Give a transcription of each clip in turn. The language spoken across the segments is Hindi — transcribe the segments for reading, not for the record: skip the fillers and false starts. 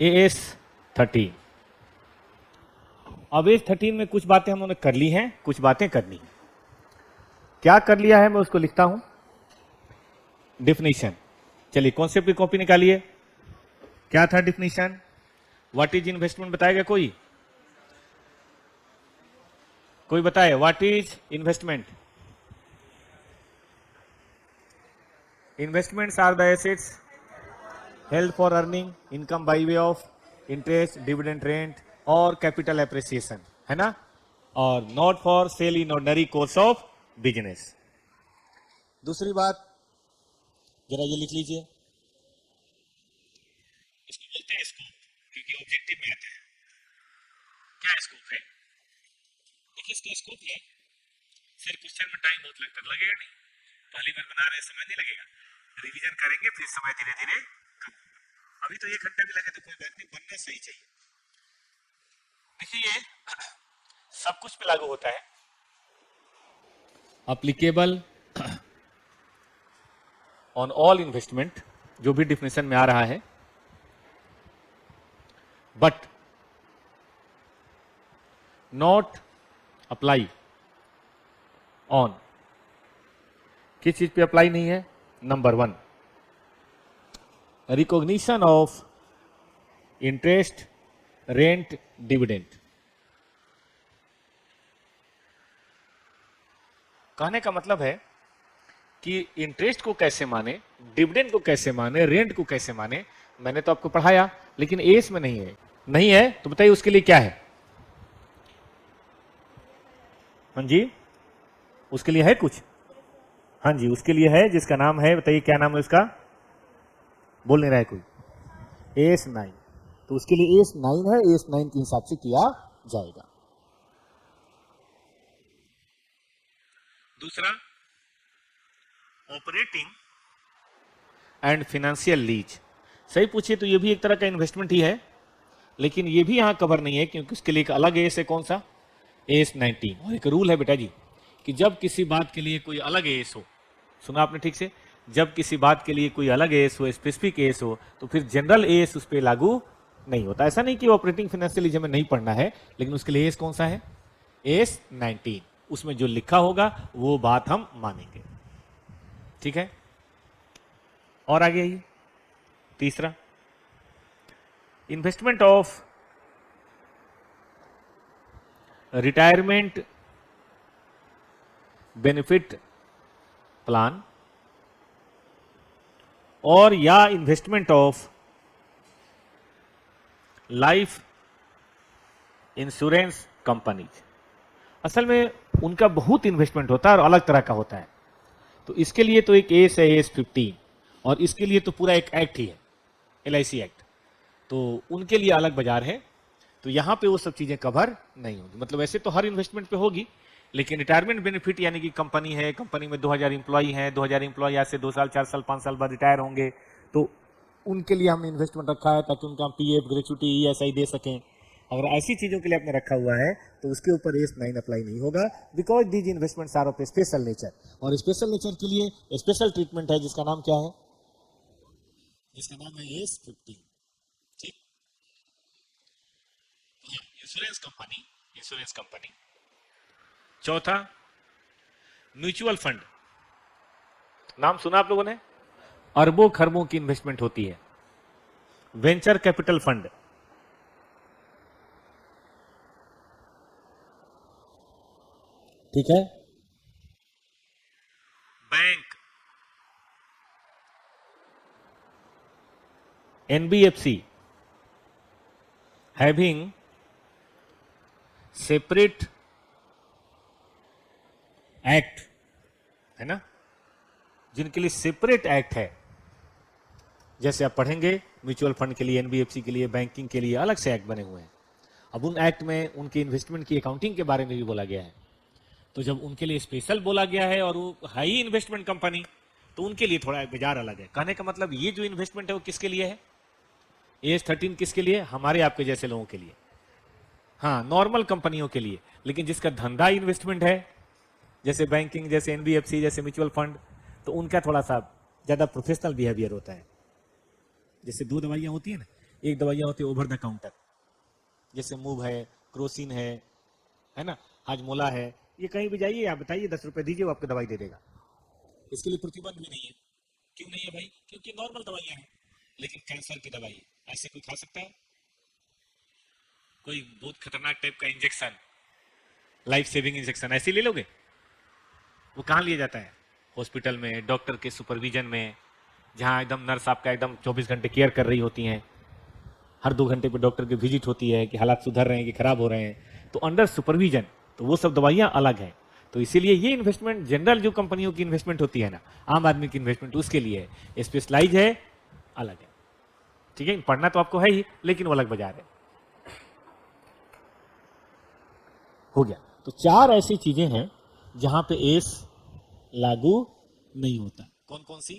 AS13। अब AS13 में कुछ बातें हम लोगों ने कर ली हैं, कुछ बातें करनी है। क्या कर लिया है मैं उसको लिखता हूं। डिफिनीशन, चलिए कॉन्सेप्ट की कॉपी निकालिए। क्या था डिफिनीशन? व्हाट इज इन्वेस्टमेंट बताएगा कोई? कोई बताए what is investment? Investments are the assets held for earning income by way of interest, dividend, rent और कैपिटल एप्रिसिएशन, है ना, और not for sale in ordinary course of business. दूसरी बात जरा ये लिख लीजिए, इसको बोलते हैं स्कोप, क्योंकि ऑब्जेक्टिव में आता है। क्या स्कोप है? देखिए इसका स्कोप है, फिर क्वेश्चन में टाइम बहुत लगता है, लगेगा नहीं? पहली बार बना रहे समय नहीं लगेगा, रिवीजन करेंगे फिर समय धीरे धीरे कम। अभी तो 1 घंटा भी लगे तो कोई बात नहीं, बनना सही चाहिए। देखिए ये सब कुछ पे लागू होता है, अप्लीकेबल ऑन ऑल इन्वेस्टमेंट, जो भी डिफिनेशन में आ रहा है, बट नॉट अप्लाई ऑन, किस चीज पे अप्लाई नहीं है? Number 1, recognition of interest, rent, dividend. कहने का मतलब है कि इंटरेस्ट को कैसे माने, डिविडेंड को कैसे माने, रेंट को कैसे माने, मैंने तो आपको पढ़ाया, लेकिन एस में नहीं है। नहीं है तो बताइए उसके लिए क्या है? हाँ जी, उसके लिए है कुछ? हाँ जी, उसके लिए है, जिसका नाम है, बताइए क्या नाम है उसका? बोल नहीं रहा है कोई? AS9। तो उसके लिए AS9 है, AS9 के हिसाब से किया जाएगा। दूसरा, ऑपरेटिंग एंड फाइनेंशियल लीज। सही पूछिए तो ये भी एक तरह का इन्वेस्टमेंट ही है, लेकिन ये भी यहां कवर नहीं है, क्योंकि उसके लिए एक अलग एस है। कौन सा? AS19। और एक रूल है बेटा जी कि जब किसी बात के लिए कोई अलग एस हो, सुना आपने ठीक से, जब किसी बात के लिए कोई अलग एस हो, स्पेसिफिक एस हो, तो फिर जनरल एस उस पर लागू नहीं होता। ऐसा नहीं कि ऑपरेटिंग फाइनेंशियल लीज हमें नहीं पढ़ना है, लेकिन उसके लिए एस कौन सा है? AS19। उसमें जो लिखा होगा वो बात हम मानेंगे, ठीक है? और आगे आइए, तीसरा, investment of retirement benefit plan और या investment of life insurance companies. असल में उनका बहुत इन्वेस्टमेंट होता है और अलग तरह का होता है, तो इसके लिए तो एक एस है AS15, और इसके लिए तो पूरा एक एक्ट ही है, LIC एक्ट, तो उनके लिए अलग बाजार है। तो यहां पे वो सब चीजें कवर नहीं होगी। मतलब ऐसे तो हर इन्वेस्टमेंट पे होगी, लेकिन रिटायरमेंट बेनिफिट यानी कि कंपनी है, कंपनी में 2000 इंप्लॉई हैं, 2000 इंप्लॉई आज से 2 साल 4 साल 5 साल बाद रिटायर होंगे, तो उनके लिए हमने इन्वेस्टमेंट रखा है ताकि उनका PF, ग्रेचुटी, ESI दे सकें। अगर ऐसी चीजों के लिए आपने रखा हुआ है तो उसके ऊपर AS9 अप्लाई नहीं होगा, because these investments are of special nature. और स्पेशल नेचर के लिए स्पेशल ट्रीटमेंट है, जिसका नाम क्या है? जिसका नाम है AS15। ठीक, इंश्योरेंस कंपनी, इंश्योरेंस कंपनी। चौथा, म्यूचुअल फंड। नाम सुना आप लोगों ने? अरबों खरबों की इन्वेस्टमेंट होती है। वेंचर कैपिटल फंड, ठीक है? Bank, NBFC having separate act, है ना, जिनके लिए सेपरेट एक्ट है। जैसे आप पढ़ेंगे म्यूचुअल फंड के लिए, NBFC के लिए, बैंकिंग के लिए अलग से एक्ट बने हुए हैं। अब उन एक्ट में उनके इन्वेस्टमेंट की अकाउंटिंग के बारे में भी बोला गया है। तो जब उनके लिए स्पेशल बोला गया है और वो हाई इन्वेस्टमेंट कंपनी, तो उनके लिए थोड़ा बाजार अलग है। कहने का मतलब ये जो इन्वेस्टमेंट है वो किसके लिए है? AS13 किसके लिए? हमारे आपके जैसे लोगों के लिए, हाँ, नॉर्मल कंपनियों के लिए। लेकिन जिसका धंधा इन्वेस्टमेंट है, जैसे बैंकिंग, जैसे NBFC, जैसे म्यूचुअल फंड, तो उनका थोड़ा सा ज्यादा प्रोफेशनल बिहेवियर होता है। जैसे 2 दवाइयां होती है ना, एक दवाइयाँ होती है ओवर द काउंटर, जैसे मूव है, क्रोसिन है ना, हाजमोला है, ये कहीं भी जाइए आप बताइए 10 रुपए दीजिए वो आपको दवाई दे देगा। इसके लिए प्रतिबंध भी नहीं है। क्यों नहीं है भाई? क्योंकि नॉर्मल दवाइयाँ हैं। लेकिन कैंसर की दवाई ऐसे कोई खा सकता है? कोई बहुत खतरनाक टाइप का इंजेक्शन, लाइफ सेविंग इंजेक्शन ऐसे ले लोगे? वो कहाँ लिया जाता है? हॉस्पिटल में, डॉक्टर के सुपरविजन में, जहाँ एकदम नर्स आपका एकदम 24 घंटे केयर कर रही होती हैं, हर 2 घंटे पे डॉक्टर की विजिट होती है कि हालात सुधर रहे हैं कि खराब हो रहे हैं, तो अंडर सुपरविजन, तो वो सब दवाइयाँ अलग हैं। तो इसीलिए ये इन्वेस्टमेंट जनरल जो कंपनियों की इन्वेस्टमेंट होती है ना, आम आदमी की इन्वेस्टमेंट उसके लिए है, स्पेशलाइज है, अलग है। ठीक है, पढ़ना तो आपको है ही, लेकिन वो अलग बाजार है। हो गया। तो 4 ऐसी चीजें हैं जहां पे एस लागू नहीं होता। कौन कौन सी?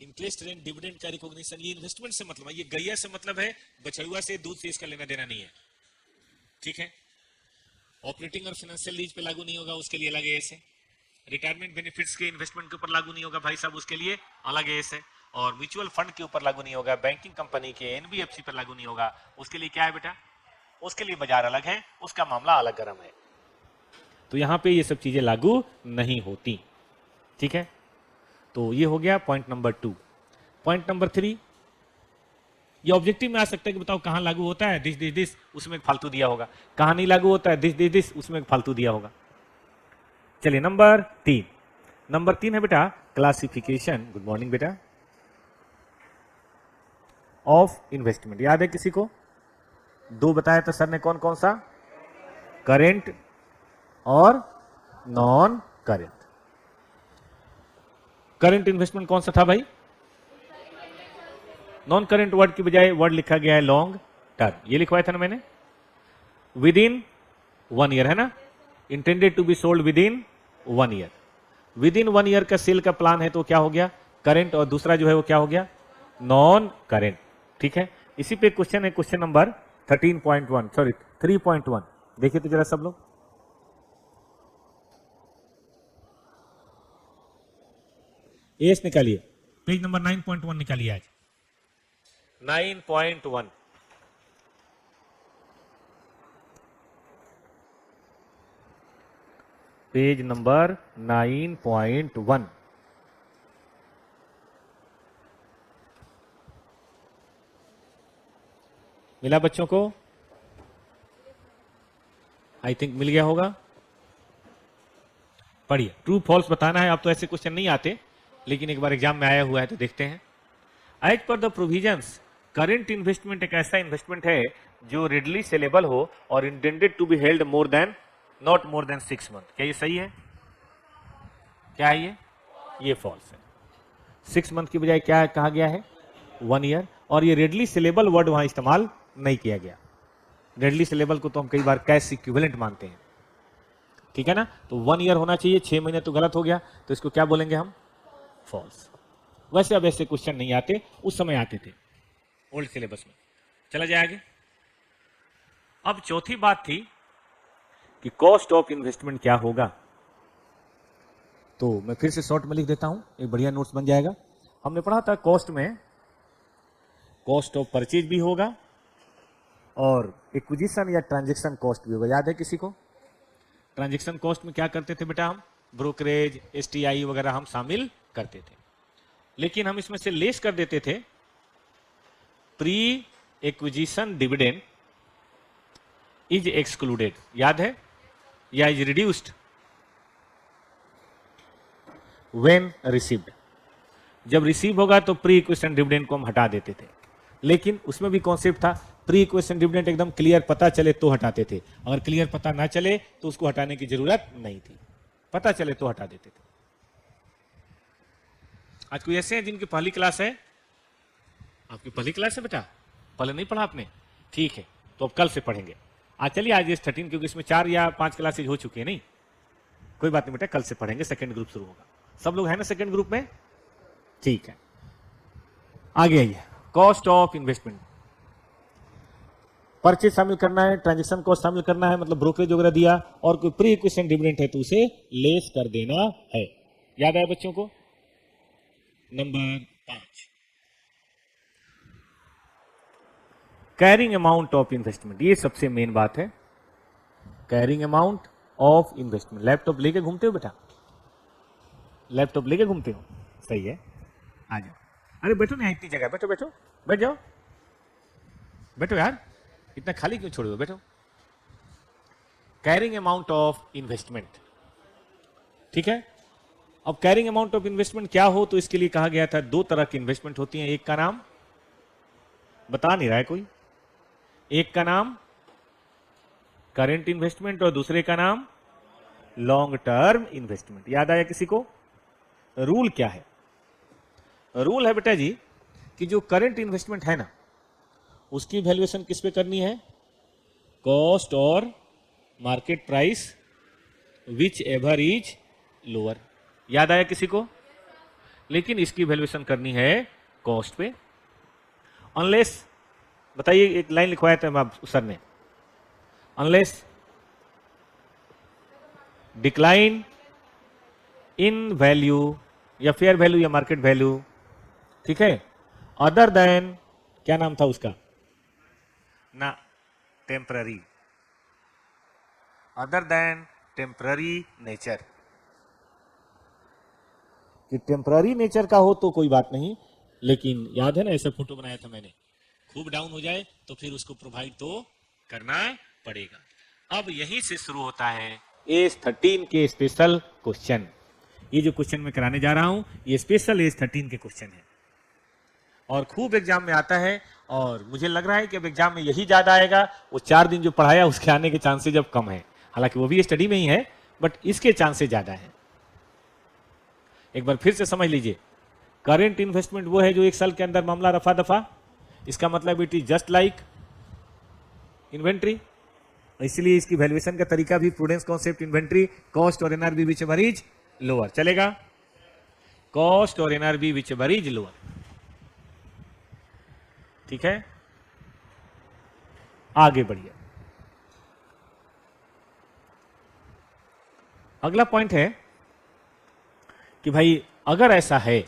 इंटरेस्ट रेट, डिविडेंड का रिकॉग्निशन, ये इन्वेस्टमेंट से मतलब है, ये गैया से मतलब है, बछड़ुआ से, दूध से इसका लेना देना नहीं है। ठीक है। ऑपरेटिंग और फाइनेंशियल लीज पे लागू नहीं होगा, उसके लिए अलग एस है। रिटायरमेंट बेनिफिट्स के इन्वेस्टमेंट के ऊपर लागू नहीं होगा भाई साहब, उसके लिए अलग एस है। और म्यूचुअल फंड के ऊपर लागू नहीं होगा, बैंकिंग कंपनी के, एनबीएफसी पर लागू नहीं होगा, उसके लिए क्या है बेटा? उसके लिए बाजार अलग है, उसका मामला अलग गर्म है। तो यहां पे ये सब चीजें लागू नहीं होती। ठीक है, तो ये हो गया पॉइंट नंबर 2। पॉइंट नंबर 3, ये ऑब्जेक्टिव में आ सकता है कि बताओ कहां लागू होता है, दिस दिस दिस, उसमें एक फालतू दिया होगा, कहां नहीं लागू होता है, दिस दिस दिस, उसमें एक फालतू दिया होगा। चलिए नंबर 3, नंबर 3 है बेटा क्लासिफिकेशन। गुड मॉर्निंग बेटा। ऑफ इन्वेस्टमेंट याद है किसी को? 2 बताया था सर ने, कौन कौन सा? करेंट और नॉन करेंट। करंट इन्वेस्टमेंट कौन सा था भाई? नॉन करंट वर्ड की बजाय वर्ड लिखा गया है लॉन्ग टर्म, ये लिखवाया था ना मैंने, विद इन 1 ईयर, है ना, intended to be sold within 1 year. Within 1 year का सेल का प्लान है तो क्या हो गया? करंट, और दूसरा जो है वो क्या हो गया? Non current. ठीक है, इसी पे क्वेश्चन है, क्वेश्चन नंबर 13.1 सॉरी 3.1, देखिए तो जरा सब लोग। एस निकालिए, पेज नंबर 9.1 निकालिए आज। 9.1, पेज नंबर 9.1। मिला बच्चों को? आई थिंक मिल गया होगा। पढ़िए, ट्रू फॉल्स बताना है। अब तो ऐसे क्वेश्चन नहीं आते, लेकिन एक बार एग्जाम में आया हुआ है तो देखते हैं। As per the provisions, current investment एक ऐसा इन्वेस्टमेंट है जो रेडली सेलेबल हो और intended to be held more than, not more than 6 month. क्या ये सही है? क्या है ये फॉल्स है। 6 मंथ की बजाय क्या कहा गया है? 1 ईयर। और ये रेडली सेलेबल वर्ड वहां इस्तेमाल नहीं किया गया। रेडली सेलेबल को तो हम कई बार कैश इक्विवेलेंट मानते हैं। ठीक है ना, तो 1 ईयर होना चाहिए, 6 महीने तो गलत हो गया, तो इसको क्या बोलेंगे हम? फॉल्स। वैसे अब ऐसे क्वेश्चन नहीं आते, उस समय आते थे ओल्ड सिलेबस में। चला जाए आगे। अब चौथी बात थी कि कॉस्ट ऑफ इन्वेस्टमेंट क्या होगा। तो मैं फिर से शॉर्ट में लिख देता हूं, एक बढ़िया नोट्स बन जाएगा। हमने पढ़ा था कॉस्ट में कॉस्ट ऑफ परचेज भी होगा और एक्विजिशन या ट्रांजेक्शन कॉस्ट भी होगा। याद है किसी को? ट्रांजेक्शन कॉस्ट में क्या करते थे बेटा? हम ब्रोकरेज, एसटीआई वगैरह हम शामिल करते थे, लेकिन हम इसमें से लेस कर देते थे pre acquisition dividend is excluded. याद है? या इज रिड्यूस्ड व्हेन रिसीव्ड। जब रिसीव होगा तो प्री इक्विजिशन डिविडेंड को हम हटा देते थे, लेकिन उसमें भी कॉन्सेप्ट था प्री इक्विजिशन डिविडेंड एकदम क्लियर पता चले तो हटाते थे, अगर क्लियर पता ना चले तो उसको हटाने की जरूरत नहीं थी, पता चले तो हटा देते थे। आज कोई ऐसे हैं जिनकी पहली क्लास है? आपकी पहली क्लास है बेटा? पहले नहीं पढ़ा आपने? ठीक है, तो अब कल से पढ़ेंगे। आज चलिए, आज इस 13, क्योंकि इसमें 4 या 5 क्लासेज हो चुकी है। नहीं कोई बात नहीं बेटा, कल से पढ़ेंगे, सेकंड ग्रुप शुरू होगा। सब लोग हैं ना सेकंड ग्रुप में? ठीक है, आगे आइए। कॉस्ट ऑफ इन्वेस्टमेंट, परचेज शामिल करना है, ट्रांजेक्शन कॉस्ट शामिल करना है, मतलब ब्रोकरेज वगैरह दिया, और कोई प्री इक्विजिशन डिविडेंड है तो उसे लेस कर देना है। याद आया बच्चों को? Number 5, carrying amount of investment, ये सबसे मेन बात है। Carrying amount of investment. Laptop लेके घूमते हो बेटा? लैपटॉप लेके घूमते हो? सही है, आ जाओ। अरे बैठो ना, इतनी जगह, बैठो बैठो, बैठ जाओ, बैठो यार, इतना खाली क्यों छोड़ दो, बैठो। कैरिंग अमाउंट ऑफ इन्वेस्टमेंट, ठीक है। अब कैरिंग अमाउंट ऑफ इन्वेस्टमेंट क्या हो, तो इसके लिए कहा गया था दो तरह की इन्वेस्टमेंट होती है। एक का नाम बता नहीं रहा है कोई, एक का नाम करेंट इन्वेस्टमेंट और दूसरे का नाम लॉन्ग टर्म इन्वेस्टमेंट। याद आया किसी को? रूल क्या है? रूल है बेटा जी कि जो करंट इन्वेस्टमेंट है ना, उसकी वैल्यूएशन किस पे करनी है? कॉस्ट और market price which ever is lower. याद आया किसी को? लेकिन इसकी वैल्यूएशन करनी है कॉस्ट पे, अनलेस, बताइए, एक लाइन लिखवाया था सर ने, अनलेस डिक्लाइन इन वैल्यू या फेयर वैल्यू या मार्केट वैल्यू, ठीक है, अदर देन, क्या नाम था उसका ना, temporary, other than temporary nature. कि टेम्पररी नेचर का हो तो कोई बात नहीं, लेकिन याद है ना, ऐसा फोटो बनाया था मैंने, खूब डाउन हो जाए तो फिर उसको प्रोवाइड तो करना पड़ेगा। अब यहीं से शुरू होता है एज 13 के स्पेशल क्वेश्चन। ये जो क्वेश्चन मैं कराने जा रहा हूं, ये स्पेशल एज 13 के क्वेश्चन है और खूब एग्जाम में आता है। और मुझे लग रहा है कि अब एग्जाम में यही ज्यादा आएगा, वो 4 दिन जो पढ़ाया उसके आने के चांसेस अब कम है। हालांकि वो भी स्टडी में ही है, बट इसके चांसेस ज्यादा है। एक बार फिर से समझ लीजिए, करेंट इन्वेस्टमेंट वो है जो एक साल के अंदर मामला रफा दफा, इसका मतलब it is just like inventory. इसलिए इसकी वैल्यूएशन का तरीका भी प्रूडेंस कॉन्सेप्ट, इन्वेंट्री, कॉस्ट और NRB which ever is lower चलेगा। कॉस्ट और NRB which ever is lower, ठीक है। आगे बढ़िए, अगला पॉइंट है कि भाई अगर ऐसा है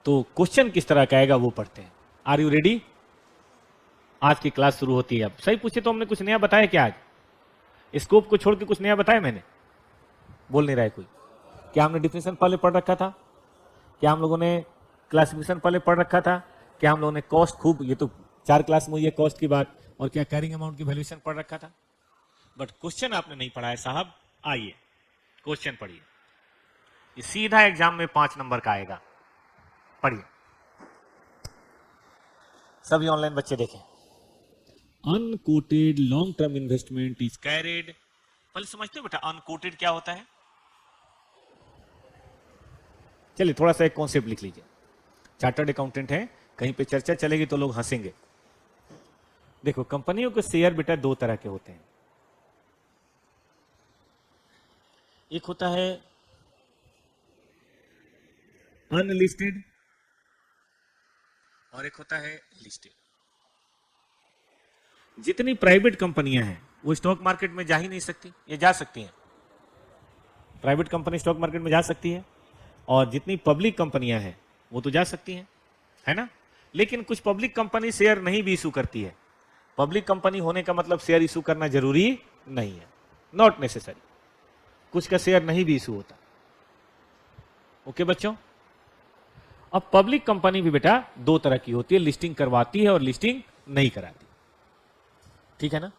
तो क्वेश्चन किस तरह का आएगा वो पढ़ते हैं। Are you ready? आज की क्लास शुरू होती है। अब सही पूछे तो हमने कुछ नया बताया क्या आज? स्कोप को छोड़ के कुछ नया बताया मैंने? बोल नहीं रहा है कोई। क्या हमने डिफिनेशन पहले पढ़ रखा था? क्या हम लोगों ने क्लासिफिकेशन पहले पढ़ रखा था? क्या हम लोगों ने कॉस्ट, खूब, ये तो 4 क्लास में हुई है कॉस्ट की बात, और क्या कैरिंग अमाउंट की वैल्यूएशन पढ़ रखा था? बट क्वेश्चन आपने नहीं पढ़ा है साहब। आइए क्वेश्चन पढ़िए, ये सीधा एग्जाम में 5 नंबर का आएगा। पढ़िए, सभी ऑनलाइन बच्चे देखें। Unquoted long term investment is carried, पहले समझते हो बेटा अनकोटेड क्या होता है? चलिए थोड़ा सा एक कॉन्सेप्ट लिख लीजिए। चार्टर्ड अकाउंटेंट है, कहीं पे चर्चा चलेगी तो लोग हंसेंगे। देखो, कंपनियों के शेयर बेटा 2 तरह के होते हैं। एक होता है अनलिस्टेड और एक होता है लिस्टेड। जितनी प्राइवेट कंपनियां हैं वो स्टॉक मार्केट में जा ही नहीं सकती, ये जा सकती हैं। प्राइवेट कंपनी स्टॉक मार्केट में जा सकती है, और जितनी पब्लिक कंपनियां हैं वो तो जा सकती हैं, है ना। लेकिन कुछ पब्लिक कंपनी शेयर नहीं भी इशू करती है। पब्लिक कंपनी होने का मतलब शेयर इशू करना जरूरी नहीं है, नॉट नेसेसरी। कुछ का शेयर नहीं भी इशू होता। ओके बच्चों, अब पब्लिक कंपनी भी बेटा 2 तरह की होती है, लिस्टिंग करवाती है और लिस्टिंग नहीं कराती, ठीक है ना।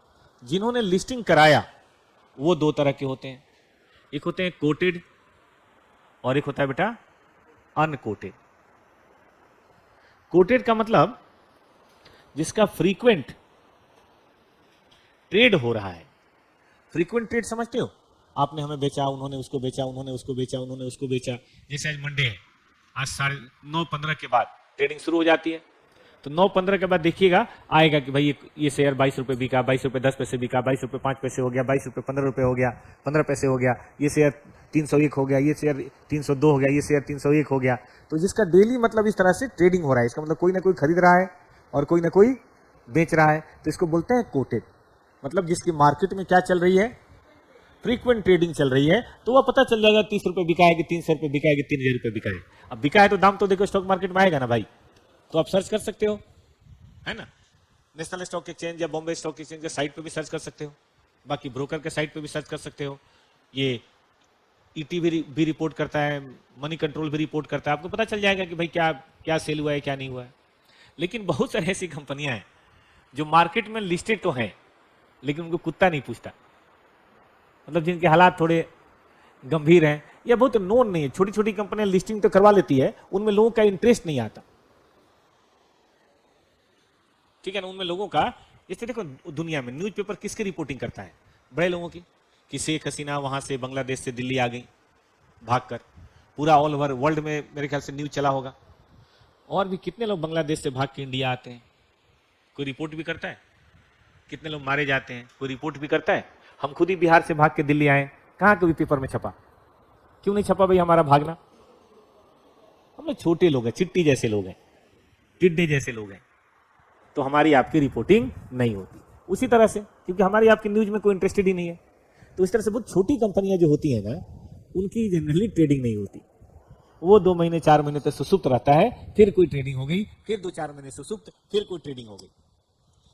जिन्होंने लिस्टिंग कराया वो 2 तरह के होते हैं, एक होते हैं कोटेड और एक होता है बेटा अनकोटेड। कोटेड का मतलब जिसका फ्रीक्वेंट ट्रेड हो रहा है। फ्रीक्वेंट ट्रेड समझते हो? आपने हमें बेचा, उन्होंने उसको बेचा, उन्होंने उसको बेचा, उन्होंने उसको बेचा। जैसे आज मंडे है, आज 9:15 के बाद ट्रेडिंग शुरू हो जाती है, तो 9:15 के बाद देखिएगा आएगा कि भाई ये शेयर 22 रुपए बिका, 22 रुपए 10 पैसे बिका, 22 रुपए 5 पैसे हो गया, 22 रुपए 15 रुपए हो गया, 15 पैसे हो गया, ये शेयर 301 हो गया, ये शेयर 302 हो गया, ये शेयर 301 हो गया। तो जिसका डेली मतलब इस तरह से ट्रेडिंग हो रहा है, इसका मतलब कोई ना कोई खरीद रहा है और कोई ना कोई बेच रहा है, तो इसको बोलते हैं कोटेड। मतलब जिसकी मार्केट में क्या चल रही है, फ्रीक्वेंट ट्रेडिंग चल रही है, तो वह पता चल जाएगा 30 रुपए बिका है कि 300 रुपए बिका है कि 3000 रुपए बिका है। अब बिका है तो दाम तो देखो स्टॉक मार्केट में आएगा ना भाई, तो आप सर्च कर सकते हो, है ना। नेशनल स्टॉक एक्सचेंज या बॉम्बे स्टॉक एक्सचेंज के साइट पे भी सर्च कर सकते हो, बाकी ब्रोकर के साइट पे भी सर्च कर सकते हो। ये ईटी भी रिपोर्ट करता है, मनी कंट्रोल भी रिपोर्ट करता है, आपको पता चल जाएगा कि भाई क्या क्या सेल हुआ है क्या नहीं हुआ है। लेकिन बहुत सारी ऐसी कंपनियां हैं जो मार्केट में लिस्टेड तो हैं लेकिन उनको कुत्ता नहीं पूछता, मतलब जिनके हालात थोड़े गंभीर हैं या बहुत नोन नहीं है। छोटी छोटी कंपनियां लिस्टिंग तो करवा लेती है, उनमें लोगों का इंटरेस्ट नहीं आता, ठीक है ना। उनमें लोगों का, जैसे देखो दुनिया में न्यूज़पेपर किसकी रिपोर्टिंग करता है, बड़े लोगों की, कि शेख हसीना वहां से बांग्लादेश से दिल्ली आ गई भागकर, पूरा ऑल ओवर वर्ल्ड में मेरे ख्याल से न्यूज चला होगा। और भी कितने लोग बांग्लादेश से भाग के इंडिया आते हैं, कोई रिपोर्ट भी करता है? कितने लोग मारे जाते हैं, कोई रिपोर्ट भी करता है? हम खुद ही बिहार से भाग के दिल्ली आए, कहाँ कोई पेपर में छपा? क्यों नहीं छपा भाई हमारा भागना? हम लोग छोटे लोग हैं, चिट्टी जैसे लोग हैं, टिड्डे जैसे लोग हैं, तो हमारी आपकी रिपोर्टिंग नहीं होती। उसी तरह से क्योंकि हमारी आपकी न्यूज में कोई इंटरेस्टेड ही नहीं है, तो इस तरह से बहुत छोटी कंपनियां जो होती हैं ना, उनकी जनरली ट्रेडिंग नहीं होती। वो 2 महीने 4 महीने तक सुसुप्त रहता है, फिर कोई ट्रेडिंग हो गई, फिर 2-4 महीने सुसुप्त, फिर कोई ट्रेडिंग हो गई।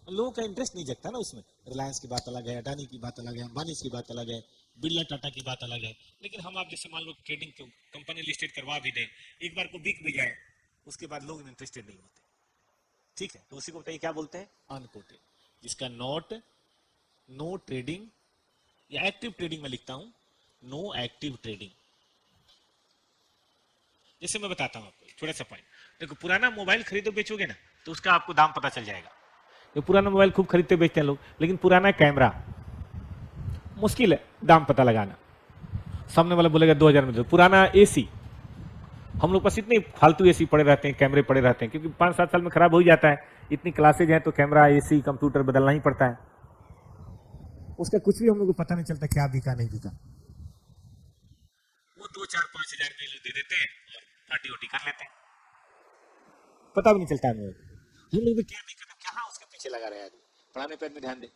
लोगों का इंटरेस्ट नहीं जगता ना उसमें। रिलायंस की बात अलग है, अडानी की बात अलग है, अंबानी की बात अलग है, बिरला टाटा की बात अलग है। लेकिन हम आप जैसे मान लो ट्रेडिंग कंपनी लिस्टेड करवा भी दें, एक बार को बिक भी जाए, उसके बाद लोग इंटरेस्टेड नहीं होते, ठीक है। तो उसी को बताइए क्या बोलते हैं? अनकोटेड, जिसका नॉट, नो ट्रेडिंग या एक्टिव ट्रेडिंग में लिखता हूं, नो एक्टिव ट्रेडिंग। जैसे मैं बताता हूं आपको थोड़ा सा पॉइंट, देखो पुराना मोबाइल खरीदो बेचोगे ना, तो उसका आपको दाम पता चल जाएगा। ये पुराना मोबाइल खूब खरीदते बेचते हैं लोग, लेकिन पुराना कैमरा मुश्किल है दाम पता लगाना। सामने वाला बोलेगा 2000 में दो। पुराना एसी, हम लोग पास इतने फालतू एसी पड़े रहते हैं, कैमरे पड़े रहते हैं, क्योंकि 5-7 साल में खराब हो ही जाता है। इतनी क्लासेज हैं तो कैमरा, एसी, कंप्यूटर बदलना ही पड़ता है। उसका कुछ भी हम लोग को पता नहीं चलता क्या बिका नहीं बिका। वो 2-4-5 हजार में दे देते हैं और पार्टी वोटी कर लेते हैं, पता भी नहीं चलता हमें। हम लोग भी क्या नहीं करते, कहाँ उसके पीछे लगा रहे आदमी, पढ़ाने पे में ध्यान दे,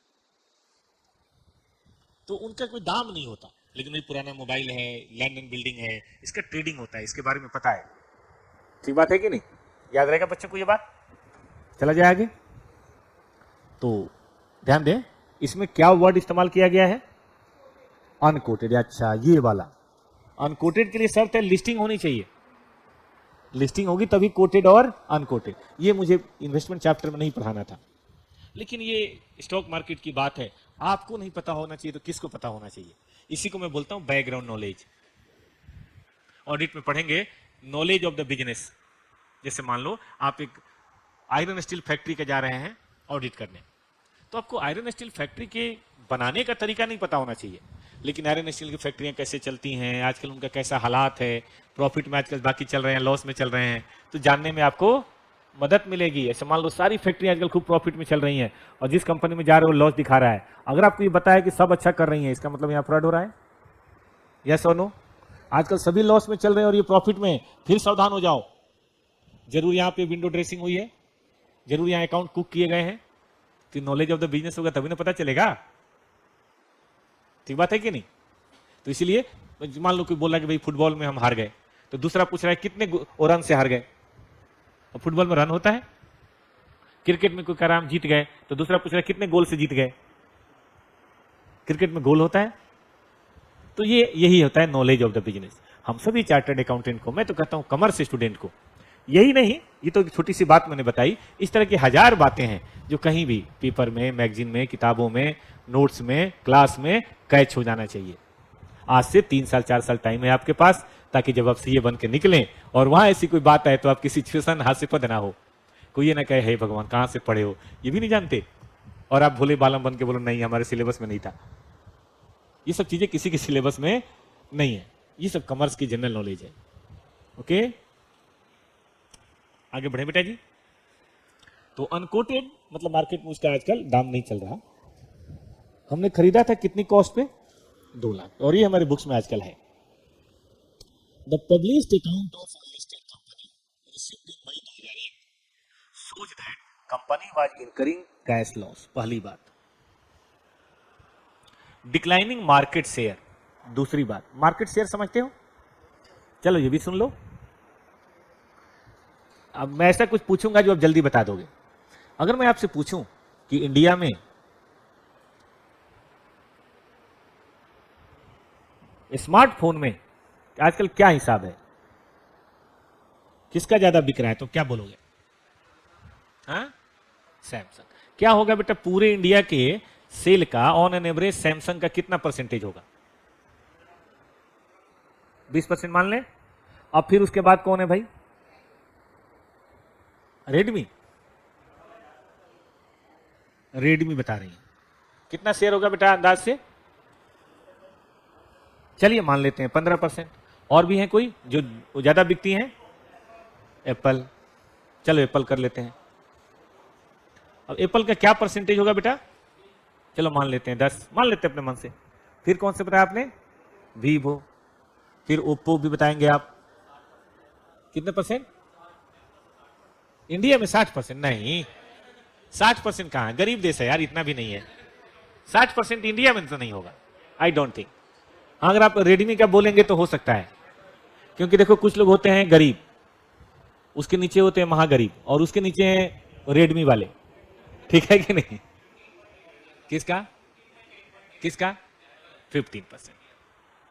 तो उनका कोई दाम नहीं होता। लेकिन भाई पुराना मोबाइल है, लैंड एंड बिल्डिंग है, इसका ट्रेडिंग होता है, इसके बारे में पता है। ठीक बात है कि नहीं? याद रहेगा बच्चों को ये बात? चला जाए आगे तो ध्यान दें, इसमें क्या वर्ड इस्तेमाल किया गया है? अनकोटेड। अच्छा, ये वाला अनकोटेड के लिए शर्त है लिस्टिंग होनी चाहिए, लिस्टिंग होगी तभी कोटेड और अनकोटेड। ये मुझे इन्वेस्टमेंट चैप्टर में नहीं पढ़ाना था, लेकिन ये स्टॉक मार्केट की बात है, आपको नहीं पता होना चाहिए तो किसको पता होना चाहिए? इसी को मैं बोलता हूं बैकग्राउंड नॉलेज। ऑडिट में पढ़ेंगे नॉलेज ऑफ द बिजनेस। जैसे मान लो आप एक आयरन स्टील फैक्ट्री के जा रहे हैं ऑडिट करने, तो आपको आयरन स्टील फैक्ट्री के बनाने का तरीका नहीं पता होना चाहिए, लेकिन आयरन स्टील की फैक्ट्रियां कैसे चलती हैं, आजकल उनका कैसा हालात है, प्रॉफिट में आजकल बाकी चल रहे हैं, लॉस में चल रहे हैं, तो जानने में आपको मदद मिलेगी। ऐसे मान लो सारी फैक्ट्रियां आजकल खूब प्रॉफिट में चल रही हैं और जिस कंपनी में जा रहे हो लॉस दिखा रहा है, अगर आपको ये बताया कि सब अच्छा कर रही है, इसका मतलब यहाँ फ्रॉड हो रहा है? यस और नो? आजकल सभी लॉस में चल रहे हैं और ये प्रॉफिट में, फिर सावधान हो जाओ। जरूर यहाँ पे विंडो ड्रेसिंग हुई है, जरूर यहाँ अकाउंट कुक किए गए हैं, तो नॉलेज ऑफ द बिजनेस होगा तभी ना पता चलेगा। ठीक बात है कि नहीं? तो इसीलिए मान लो कोई बोला कि भाई फुटबॉल में हम हार गए, तो दूसरा पूछ रहा है कितने रन से हार गए, और फुटबॉल में रन होता है। क्रिकेट में कोई कह रहा हम जीत गए, तो दूसरा पूछ रहा है कितने गोल से जीत गए, क्रिकेट में गोल होता है। तो ये यही होता है नॉलेज ऑफ द बिजनेस। हम सभी चार्टर्ड अकाउंटेंट को, मैं तो कहता हूं कॉमर्स स्टूडेंट को, यही नहीं, ये तो एक छोटी सी बात मैंने बताई, इस तरह की 1000 बातें हैं जो कहीं भी पेपर में, मैगजीन में, किताबों में, नोट्स में, क्लास में कैच हो जाना चाहिए। आज से 3 साल 4 साल टाइम है आपके पास, ताकि जब आप सीए बन के निकलें और वहां ऐसी कोई बात आए तो आपकी सिचुएशन हास्यास्पद ना हो, कोई ये ना कहे हे भगवान कहां से पढ़े हो, ये भी नहीं जानते, और आप भोले बालम बन के बोलो नहीं हमारे सिलेबस में नहीं था। ये सब चीजें किसी के सिलेबस में नहीं है, ये सब कॉमर्स की जनरल नॉलेज है। ओके, आगे बढ़े बेटा जी। तो अनकोटेड मतलब मार्केट में उसका आजकल दाम नहीं चल रहा। हमने खरीदा था कितनी कॉस्ट पे? 2 लाख, और ये हमारे बुक्स में आजकल है। The published account of unlisted company received in May 2001 shows that company was incurring cash loss। पहली बात। डिक्लाइनिंग मार्केट शेयर, दूसरी बात। मार्केट शेयर समझते हो? चलो ये भी सुन लो। अब मैं ऐसा कुछ पूछूंगा जो आप जल्दी बता दोगे। अगर मैं आपसे पूछूं कि इंडिया में स्मार्टफोन में आजकल क्या हिसाब है, किसका ज्यादा बिक रहा है, तो क्या बोलोगे? हाँ, सैमसंग। क्या होगा बेटा, पूरे इंडिया के सेल का ऑन एन एवरेज सैमसंग का कितना परसेंटेज होगा? 20% मान लें। अब फिर उसके बाद कौन है भाई? रेडमी। रेडमी बता रही है। कितना शेयर होगा बेटा अंदाज से? चलिए मान लेते हैं 15%। और भी हैं कोई जो ज्यादा बिकती हैं? एप्पल। चलो एप्पल कर लेते हैं। अब एप्पल का क्या परसेंटेज होगा बेटा? चलो मान लेते हैं 10, मान लेते हैं अपने मन से। फिर कौन से बताया आपने? वीवो। फिर ओप्पो भी बताएंगे आप। कितने परसेंट? इंडिया में 60%? नहीं, 60% कहां है, गरीब देश है यार, इतना भी नहीं है। 60% इंडिया में तो नहीं होगा, आई डोंट थिंक। अगर आप रेडमी का बोलेंगे तो हो सकता है, क्योंकि देखो कुछ लोग होते हैं गरीब, उसके नीचे होते हैं महागरीब, और उसके नीचे हैं रेडमी वाले, ठीक है कि नहीं? किसका किसका 15%,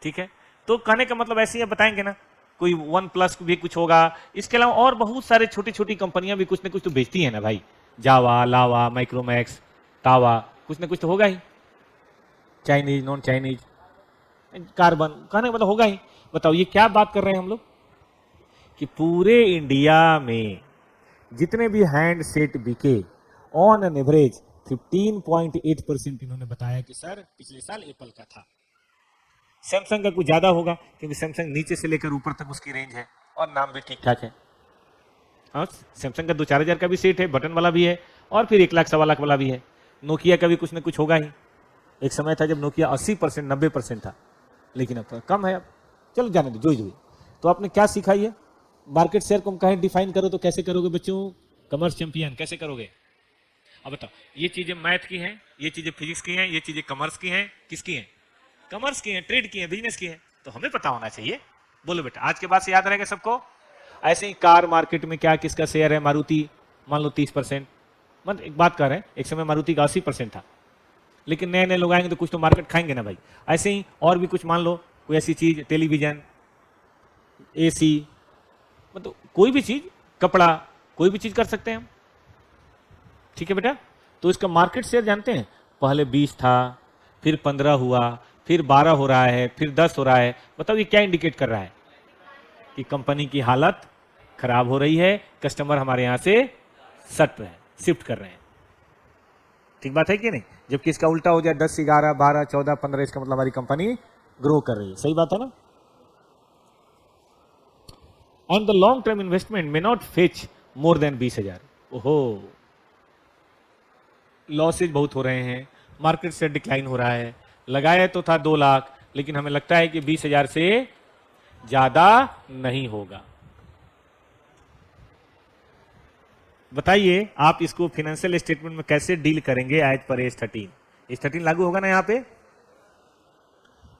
ठीक है। तो कहने का मतलब ऐसे ही बताएंगे ना, कोई वन प्लस भी कुछ होगा, इसके अलावा और बहुत सारे छोटी छोटी कंपनियां भी कुछ ना कुछ तो बेचती है ना भाई, जावा, लावा, माइक्रोमैक्स, तावा, कुछ ना कुछ तो होगा ही। चाइनीज, नॉन चाइनीज, कार्बन, कहने का मतलब होगा ही। बताओ ये क्या बात कर रहे हैं हम लोग, कि पूरे इंडिया में जितने भी हैंड सेट बिके ऑन एन एवरेज 15.8% इन्होंने बताया कि सर पिछले साल एप्पल का था। सैमसंग का कुछ ज्यादा होगा, क्योंकि सैमसंग नीचे से लेकर ऊपर तक उसकी रेंज है, और नाम भी ठीक ठाक है। हाँ, सैमसंग का 2-4 हजार का भी सेट है, बटन वाला भी है, और फिर 1 लाख 1.25 लाख वाला भी है। नोकिया का भी कुछ ना कुछ होगा ही। एक समय था जब नोकिया 80%, 90% था, लेकिन अब तो कम है। अब चलो जाने दो, जो हुई। तो आपने क्या सीखा? ये मार्केट शेयर को कहें डिफाइन करो, तो कैसे करोगे बच्चों? कमर्स चैंपियन कैसे करोगे? अब बताओ, ये चीजें मैथ की हैं, ये चीजें फिजिक्स की हैं, ये चीजें कमर्स की हैं, किसकी हैं? कमर्स की हैं, ट्रेड की हैं, बिजनेस की हैं, तो हमें पता होना चाहिए। बोलो बेटा, आज के बाद से याद रहेगा सबको। ऐसे ही कार मार्केट में क्या किसका शेयर है? मारुति, मान लो 30%। मतलब एक बात कर रहे हैं, एक समय मारुति का 80% था, लेकिन नए नए लोग आएंगे तो कुछ तो मार्केट खाएंगे ना भाई। ऐसे ही और भी कुछ मान लो, कोई ऐसी चीज, टेलीविजन, एसी, मतलब कोई भी चीज, कपड़ा, कोई भी चीज कर सकते हैं हम, ठीक है बेटा। तो इसका मार्केट शेयर जानते हैं, पहले 20 था, फिर 15 हुआ, फिर 12 हो रहा है, फिर 10 हो रहा है। बताओ ये क्या इंडिकेट कर रहा है? कि कंपनी की हालत खराब हो रही है, कस्टमर हमारे यहां से सट रहे हैं, शिफ्ट कर रहे हैं। ठीक बात है कि नहीं? जबकि इसका उल्टा हो जाए, 10, 11, 12, 14, 15, इसका मतलब हमारी कंपनी ग्रो कर रही है। सही बात है ना? On the long term investment may not fetch more than 20,000। ओहो, लॉसेज बहुत हो रहे हैं, मार्केट से डिक्लाइन हो रहा है। लगाया तो था 2 लाख, लेकिन हमें लगता है कि 20,000 से ज्यादा नहीं होगा। बताइए आप इसको फाइनेंशियल स्टेटमेंट में कैसे डील करेंगे एज पर एज 13? एज 13 लागू होगा ना यहाँ पे?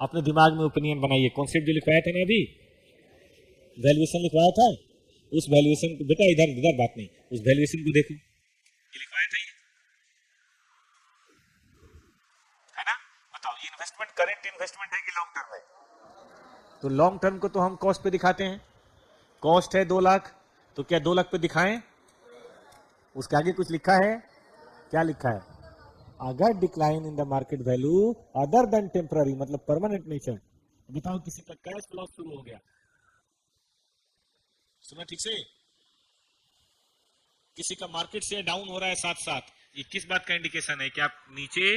अपने दिमाग में ओपिनियन बनाइए। कॉन्सेप्ट जो लिखवाया था ना अभी, वैल्यूएशन लिखवाया था, उस वैल्यूएशन को बेटा, इधर इधर बात नहीं, उस वैल्यूएशन को देखो, ये लिखवाया था ये, है ना? बताओ ये इन्वेस्टमेंट करेंट इन्वेस्टमेंट है कि लॉन्ग टर्म है? तो लॉन्ग टर्म को तो हम कॉस्ट पे दिखाते हैं। कॉस्ट है 2 लाख, तो क्या 2 लाख पे दिखाएं? उसके आगे कुछ लिखा है? क्या लिखा है? अगर decline in the market value other than temporary, मतलब परमानेंट नेचर। बताओ किसी का कैश फ्लो शुरू हो गया, सुना ठीक से? किसी का मार्केट शेयर डाउन हो रहा है साथ साथ, ये किस बात का इंडिकेशन है? कि आप नीचे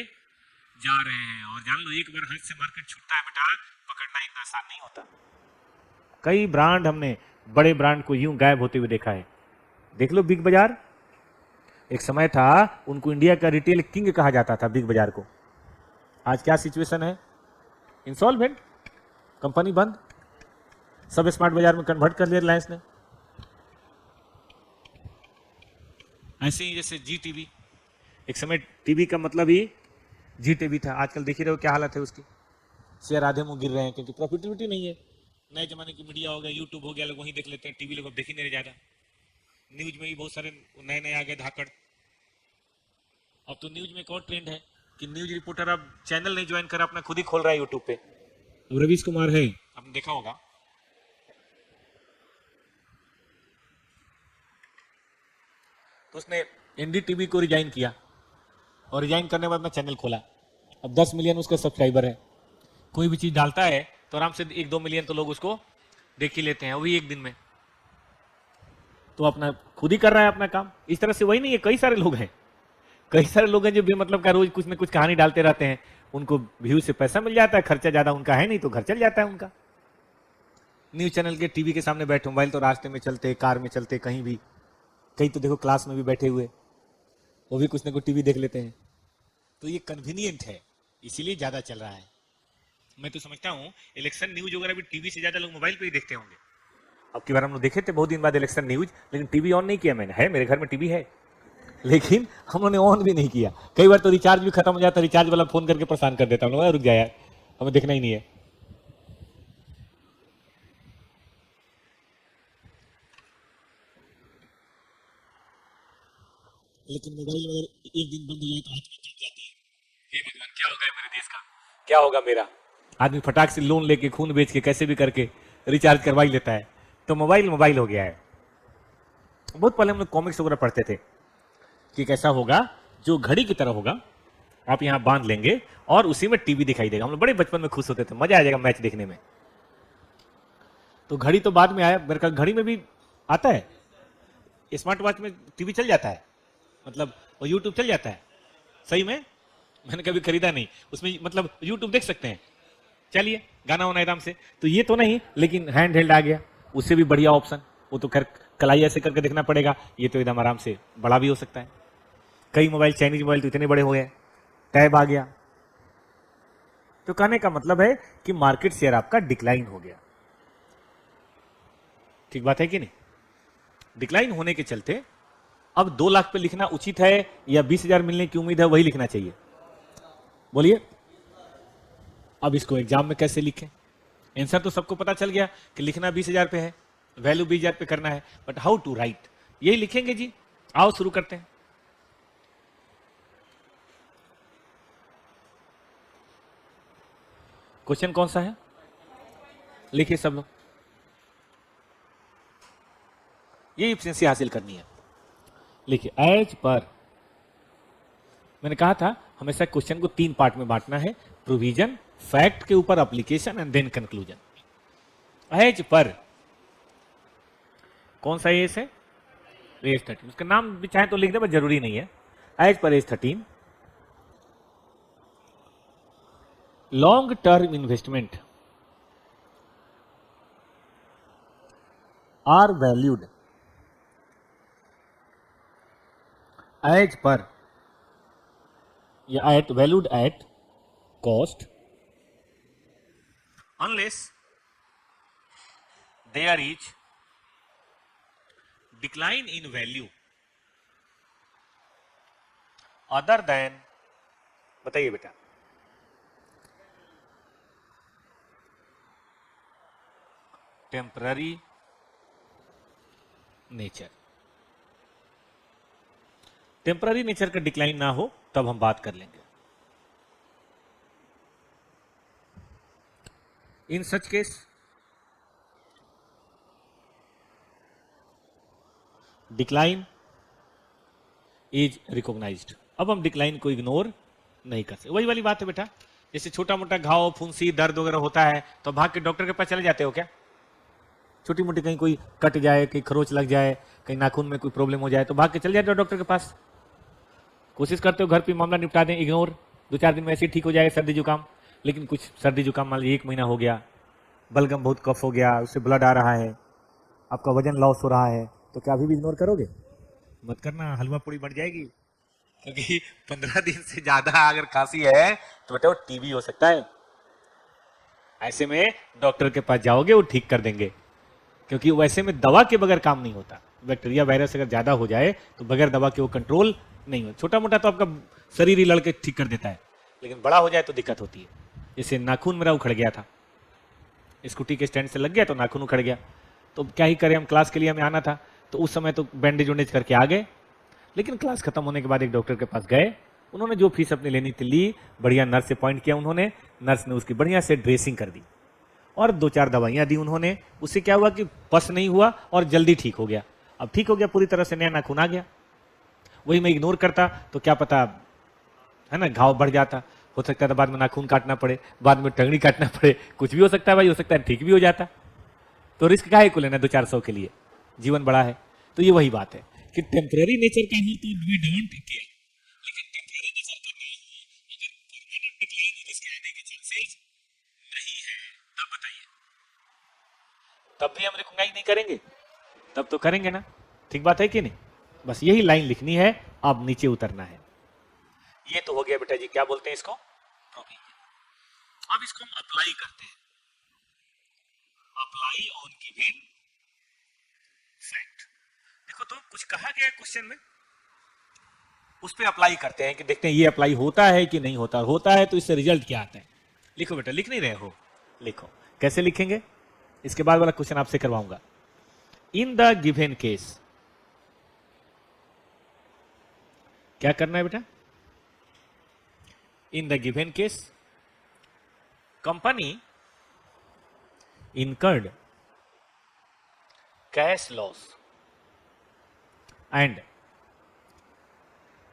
जा रहे हैं। और जान लो, एक बार हाथ से मार्केट छूटता है बेटा, पकड़ना इतना आसान नहीं होता। कई ब्रांड, हमने बड़े ब्रांड को यूं गायब होते हुए देखा है। देख लो बिग बाजार, एक समय था उनको इंडिया का रिटेल किंग कहा जाता था, बिग बाजार को। आज क्या सिचुएशन है? इंसॉल्वेंट, कंपनी बंद, सब स्मार्ट बाजार में कन्वर्ट कर लिया रिलायंस ने। ऐसे ही जैसे जी टीवी, एक समय टीवी का मतलब ही जी टीवी था, आजकल देख ही रहे हो क्या हालत है उसकी। शेयर आधे मुंह गिर रहे हैं, क्योंकि प्रॉफिटेबिलिटी नहीं है। नए जमाने की मीडिया हो गया, यूट्यूब हो गया, लोग वहीं देख लेते हैं, टीवी लोग अब देख ही नहीं रहे ज्यादा। न्यूज में भी बहुत सारे नए नए आ गए धाकड़। अब तो न्यूज में एक और ट्रेंड है कि न्यूज रिपोर्टर अब चैनल नहीं ज्वाइन कर अपना खुद ही खोल रहा है यूट्यूब पे। अब रवीश कुमार है, आपने देखा होगा, तो उसने एनडीटीवी को रिजाइन किया और रिजाइन करने के बाद अपना चैनल खोला। अब 10 मिलियन उसका सब्सक्राइबर है। कोई भी चीज डालता है तो आराम से 1-2 मिलियन तो लोग उसको देख ही लेते हैं, वो भी एक दिन में। तो अपना खुद ही कर रहा है अपना काम। इस तरह से वही नहीं है, कई सारे लोग हैं, कई सारे लोग हैं जो भी मतलब का रोज कुछ न कुछ कहानी डालते रहते हैं। उनको व्यू से पैसा मिल जाता है, खर्चा ज्यादा उनका है नहीं तो घर चल जाता है उनका। न्यूज चैनल के टीवी के सामने बैठे, मोबाइल तो रास्ते में चलते, कार में चलते, कहीं भी, कहीं तो देखो क्लास में भी बैठे हुए, वो भी कुछ ना कुछ टीवी देख लेते हैं। तो ये कन्वीनियंट है, इसीलिए ज्यादा चल रहा है। मैं तो समझता हूँ इलेक्शन न्यूज वगैरह भी टीवी से ज्यादा लोग मोबाइल पे ही देखते होंगे। अब की बार हम लोग देखे थे बहुत दिन बाद इलेक्शन न्यूज, लेकिन टीवी ऑन नहीं किया मैंने। है मेरे घर में टीवी है, लेकिन हम लोगों ने ऑन भी नहीं किया। कई बार तो रिचार्ज भी खत्म हो जाता, रिचार्ज वाला फोन करके परेशान कर देता, हम लोग रुक जाए यार, हमें देखना ही नहीं है। लेकिन मोबाइल अगर एक दिन बंद हो जाए तो हाथ में चल जाते हैं, हे भगवान क्या होगा मेरे देश का, क्या होगा मेरा। आदमी फटाक से लोन लेके, खून बेच के, कैसे भी करके रिचार्ज करवा ही लेता है। तो मोबाइल मोबाइल हो गया है। बहुत पहले हम लोग कॉमिक्स वगैरह पढ़ते थे कि कैसा होगा, जो घड़ी की तरह होगा, आप यहाँ बांध लेंगे और उसी में टीवी दिखाई देगा। हम लोग बड़े बचपन में खुश होते थे, मजा आ जाएगा मैच देखने में। तो घड़ी तो बाद में आया, मेरे ख्याल घड़ी में भी आता है, स्मार्ट वॉच में टीवी चल जाता है, मतलब और यूट्यूब चल जाता है। सही में मैंने कभी खरीदा नहीं, उसमें मतलब यूट्यूब देख सकते हैं, चलिए गाना होना आराम से। तो ये तो नहीं, लेकिन हैंड हेल्ड आ गया, उससे भी बढ़िया ऑप्शन। वो तो खैर कलाई ऐसे करके देखना पड़ेगा, ये तो एकदम आराम से बड़ा भी हो सकता है। कई मोबाइल, चाइनीज मोबाइल तो इतने बड़े हो गए, टैब आ गया। तो कहने का मतलब है कि मार्केट शेयर आपका डिक्लाइन हो गया। ठीक बात है कि नहीं? डिक्लाइन होने के चलते अब 2 लाख पे लिखना उचित है या 20,000 मिलने की उम्मीद है वही लिखना चाहिए? बोलिए। अब इसको एग्जाम में कैसे लिखें? आंसर तो सबको पता चल गया कि लिखना 20,000 पे है, वैल्यू 20,000 पे करना है, बट हाउ टू राइट, यही लिखेंगे जी। आओ शुरू करते हैं। क्वेश्चन कौन सा है? लिखिए सब लोग, ये इफिशिएंसी हासिल करनी है। लिखिए, एज पर, मैंने कहा था हमेशा क्वेश्चन को 3 पार्ट में बांटना है, प्रोविजन, फैक्ट के ऊपर application and then conclusion. As per कौन सा एज है? एज 13। उसका नाम भी चाहे तो लिख दे, बस जरूरी नहीं है। As per as 13, long term investment are valued as per या at valued at cost unless there is decline in value other than, बताइए बेटा, टेम्पररी नेचर। टेम्पररी नेचर का डिक्लाइन ना हो तब हम बात कर लेंगे। In such case decline is recognised. अब हम डिक्लाइन को इग्नोर नहीं कर सकते। वही वाली बात है बेटा, जैसे छोटा मोटा घाव, फुंसी, दर्द वगैरह होता है तो भाग के डॉक्टर के पास चले जाते हो क्या? छोटी मोटी कहीं कोई कट जाए, कहीं खरोच लग जाए, कहीं नाखून में कोई प्रॉब्लम हो जाए तो भाग के चले जाते हो डॉक्टर के पास। कोशिश करते हो घर पे मामला निपटा दें, इग्नोर, 2-4 दिन में ऐसे ठीक हो जाएगा सर्दी जुकाम। लेकिन कुछ सर्दी जुकाम मान लीजिए 1 महीना हो गया, बलगम बहुत कफ हो गया, उससे ब्लड आ रहा है, आपका वजन लॉस हो रहा है, तो क्या अभी भी इग्नोर करोगे? मत करना, हलवा पूड़ी बढ़ जाएगी। क्योंकि 15 दिन से ज्यादा अगर खांसी है तो बेटा वो टीबी हो सकता है। ऐसे में डॉक्टर के पास जाओगे, वो ठीक कर देंगे, क्योंकि वैसे में दवा के बगैर काम नहीं होता। बैक्टीरिया वायरस अगर ज्यादा हो जाए तो बगैर दवा के वो कंट्रोल नहीं होता। छोटा मोटा तो आपका शरीर ही लड़के ठीक कर देता है, लेकिन बड़ा हो जाए तो दिक्कत होती है। जैसे नाखून मेरा उखड़ गया था, स्कूटी के स्टैंड से लग गया तो नाखून उखड़ गया, तो क्या ही करें, हम क्लास के लिए हमें आना था, तो उस समय तो बैंडेज वैंडेज करके आ गए। लेकिन क्लास खत्म होने के बाद एक डॉक्टर के पास गए उन्होंने जो फीस अपनी लेनी थी ली, बढ़िया नर्स से पॉइंट किया उन्होंने, नर्स ने उसकी बढ़िया से ड्रेसिंग कर दी और 2-4 दवाइयां दी उन्होंने। उससे क्या हुआ कि पस नहीं हुआ और जल्दी ठीक हो गया। अब ठीक हो गया पूरी तरह से, नया नाखून आ गया। वही मैं इग्नोर करता तो क्या पता, है ना, घाव बढ़ जाता, हो सकता था बाद में नाखून काटना पड़े, बाद में टंगड़ी काटना पड़े, कुछ भी हो सकता है भाई, हो सकता है ठीक भी हो जाता। तो रिस्क काहे को लेना 200-400 के लिए, जीवन बड़ा है। तो ये वही बात है कि टेम्पररी नेचर का ही तो वी डोंट केयर, लेकिन टेम्पररी नेचर का ना हो, अगर परमानेंट डिक्लाइन रिस्क आने के चांसेस नहीं है, तब बताइए, तब भी हम रिकॉग्नाइज नहीं करेंगे? तब तो करेंगे ना, ठीक बात है कि नहीं? बस यही लाइन लिखनी है, अब नीचे उतरना है। ये तो हो गया बेटा जी, क्या बोलते हैं इसको, प्रोविजन। अब इसको हम अप्लाई करते हैं, अप्लाई ऑन गिवन फैक्ट। देखो तो कुछ कहा गया क्वेश्चन में, उस पे अप्लाई करते हैं कि देखते हैं ये अप्लाई होता है कि नहीं होता, होता है तो इससे रिजल्ट क्या आता है। लिखो बेटा, लिख नहीं रहे हो, लिखो। कैसे लिखेंगे, इसके बाद वाला क्वेश्चन आपसे करवाऊंगा। इन द गिवन केस, क्या करना है बेटा, इन the given case company incurred cash loss and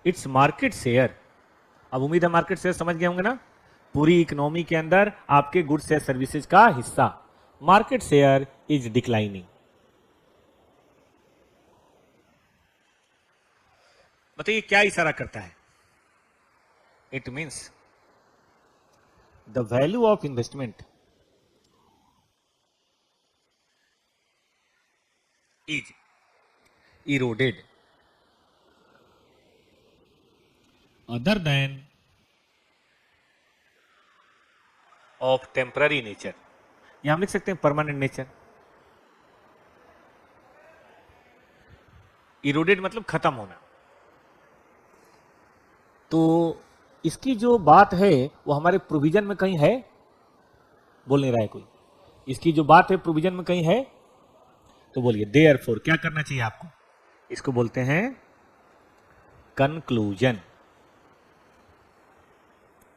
its market share, अब उम्मीद है मार्केट शेयर समझ गए होंगे ना, पूरी इकोनॉमी के अंदर आपके गुड्स या सर्विसेज का हिस्सा, मार्केट शेयर इज डिक्लाइनिंग। बताइए क्या इशारा करता है? It means the value of investment is eroded other than of temporary nature, या हम लिख सकते हैं परमानेंट नेचर। इरोडेड मतलब खत्म होना। तो इसकी जो बात है वो हमारे प्रोविजन में कहीं है, बोल नहीं रहा है कोई, इसकी जो बात है प्रोविजन में कहीं है, तो बोलिए देयरफॉर क्या करना चाहिए आपको, इसको बोलते हैं कंक्लूजन।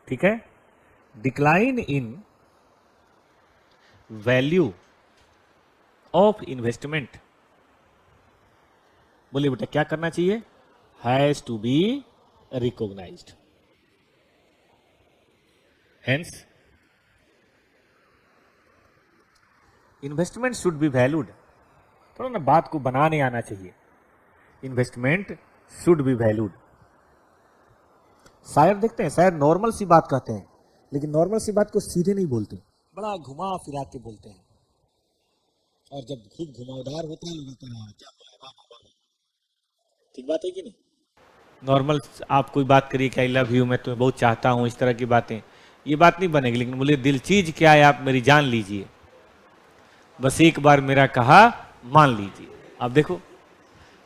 ठीक है, decline in value of investment, बोलिए बेटा क्या करना चाहिए, has to be recognised, hence investment should be valued. थोड़ा ना बात को बनाने आना चाहिए, इन्वेस्टमेंट शुड बी वैल्यूड। शायर देखते हैं, शायर नॉर्मल सी बात कहते हैं, लेकिन नॉर्मल सी बात को सीधे नहीं बोलते, बड़ा घुमा फिरा के बोलते हैं, और जब खूब घुमावदार होता है लोग क्या, ठीक बात है कि नहीं? नॉर्मल आप कोई बात करिए कि आई लव यू, मैं तुम्हें बहुत चाहता हूं, इस तरह की बातें, ये बात नहीं बनेगी। लेकिन बोलिए दिल चीज क्या है, आप मेरी जान लीजिए, बस एक बार मेरा कहा मान लीजिए। अब देखो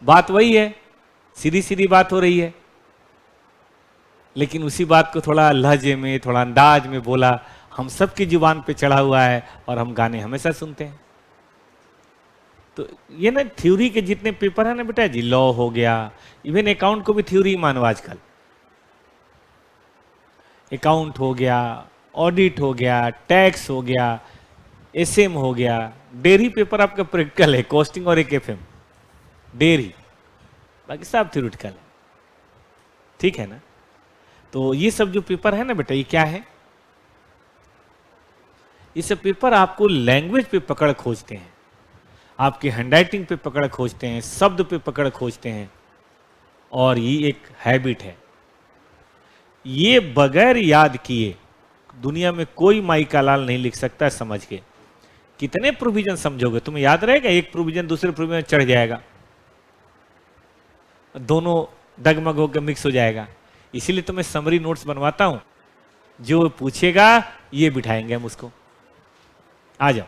बात वही है, सीधी सीधी बात हो रही है, लेकिन उसी बात को थोड़ा लहजे में, थोड़ा अंदाज में बोला, हम सबकी जुबान पे चढ़ा हुआ है और हम गाने हमेशा सुनते हैं। तो ये ना थ्योरी के जितने पेपर है ना बेटा जी, लॉ हो गया, इवन अकाउंट को भी थ्योरी मानो आजकल, अकाउंट हो गया, ऑडिट हो गया, टैक्स हो गया, एसएम हो गया, डेयरी पेपर आपका प्रैक्टिकल है, कॉस्टिंग और एक एफएम, डेयरी, बाकी सब थ्योरेटिकल है। ठीक है ना? तो ये सब जो पेपर है ना बेटा, ये क्या है, ये सब पेपर आपको लैंग्वेज पे पकड़ खोजते हैं, आपके हैंडराइटिंग पे पकड़ खोजते हैं, शब्द पे पकड़ खोजते हैं, और ये एक हैबिट है। ये बगैर याद किए दुनिया में कोई माई का लाल नहीं लिख सकता, समझ के। कितने प्रोविजन समझोगे, तुम्हें याद रहेगा? एक प्रोविजन दूसरे प्रोविजन चढ़ जाएगा, दोनों डगमग होकर मिक्स हो जाएगा। इसीलिए तो मैं समरी नोट्स बनवाता हूं, जो पूछेगा ये बिठाएंगे हम उसको। आ जाओ।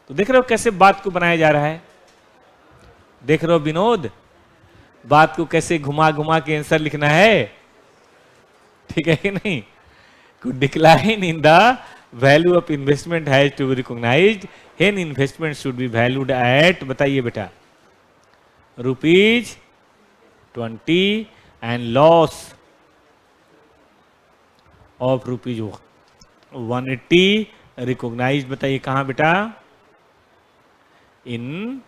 तो देख रहे हो कैसे बात को बनाया जा रहा है, देख रहे हो विनोद, बात को कैसे घुमा घुमा के आंसर लिखना है, ठीक है कि नहीं? Decline in the value of investment has to be recognised, an investment should be valued at, बताइए बेटा, ₹20 and loss of rupees 180 recognised, बताइए कहां बेटा, इन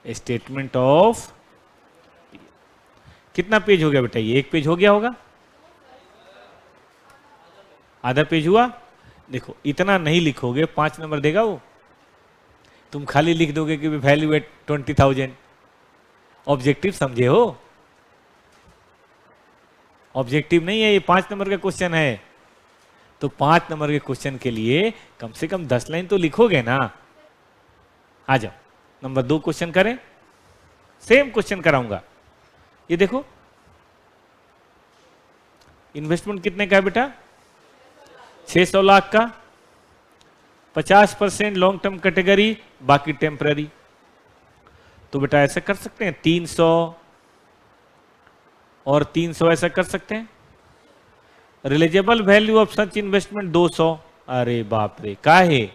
स्टेटमेंट ऑफ। कितना पेज हो गया बेटा, ये एक पेज हो गया होगा, आधा पेज हुआ। देखो इतना नहीं लिखोगे 5 नंबर देगा वो, तुम खाली लिख दोगे कि वैल्यू एट 20,000। ऑब्जेक्टिव समझे हो, ऑब्जेक्टिव नहीं है ये, 5 नंबर का क्वेश्चन है। तो 5 नंबर के क्वेश्चन के लिए कम से कम 10 लाइन तो लिखोगे ना। आ जाओ नंबर 2 क्वेश्चन करें, सेम क्वेश्चन कराऊंगा। ये देखो इन्वेस्टमेंट कितने का है बेटा, 600 लाख का, 50% लॉन्ग टर्म कैटेगरी, बाकी टेम्पररी। तो बेटा ऐसा कर सकते हैं 300 और 300 ऐसा कर सकते हैं। रिलीजेबल वैल्यू ऑफ सच इन्वेस्टमेंट 200। अरे बाप रे, काहे,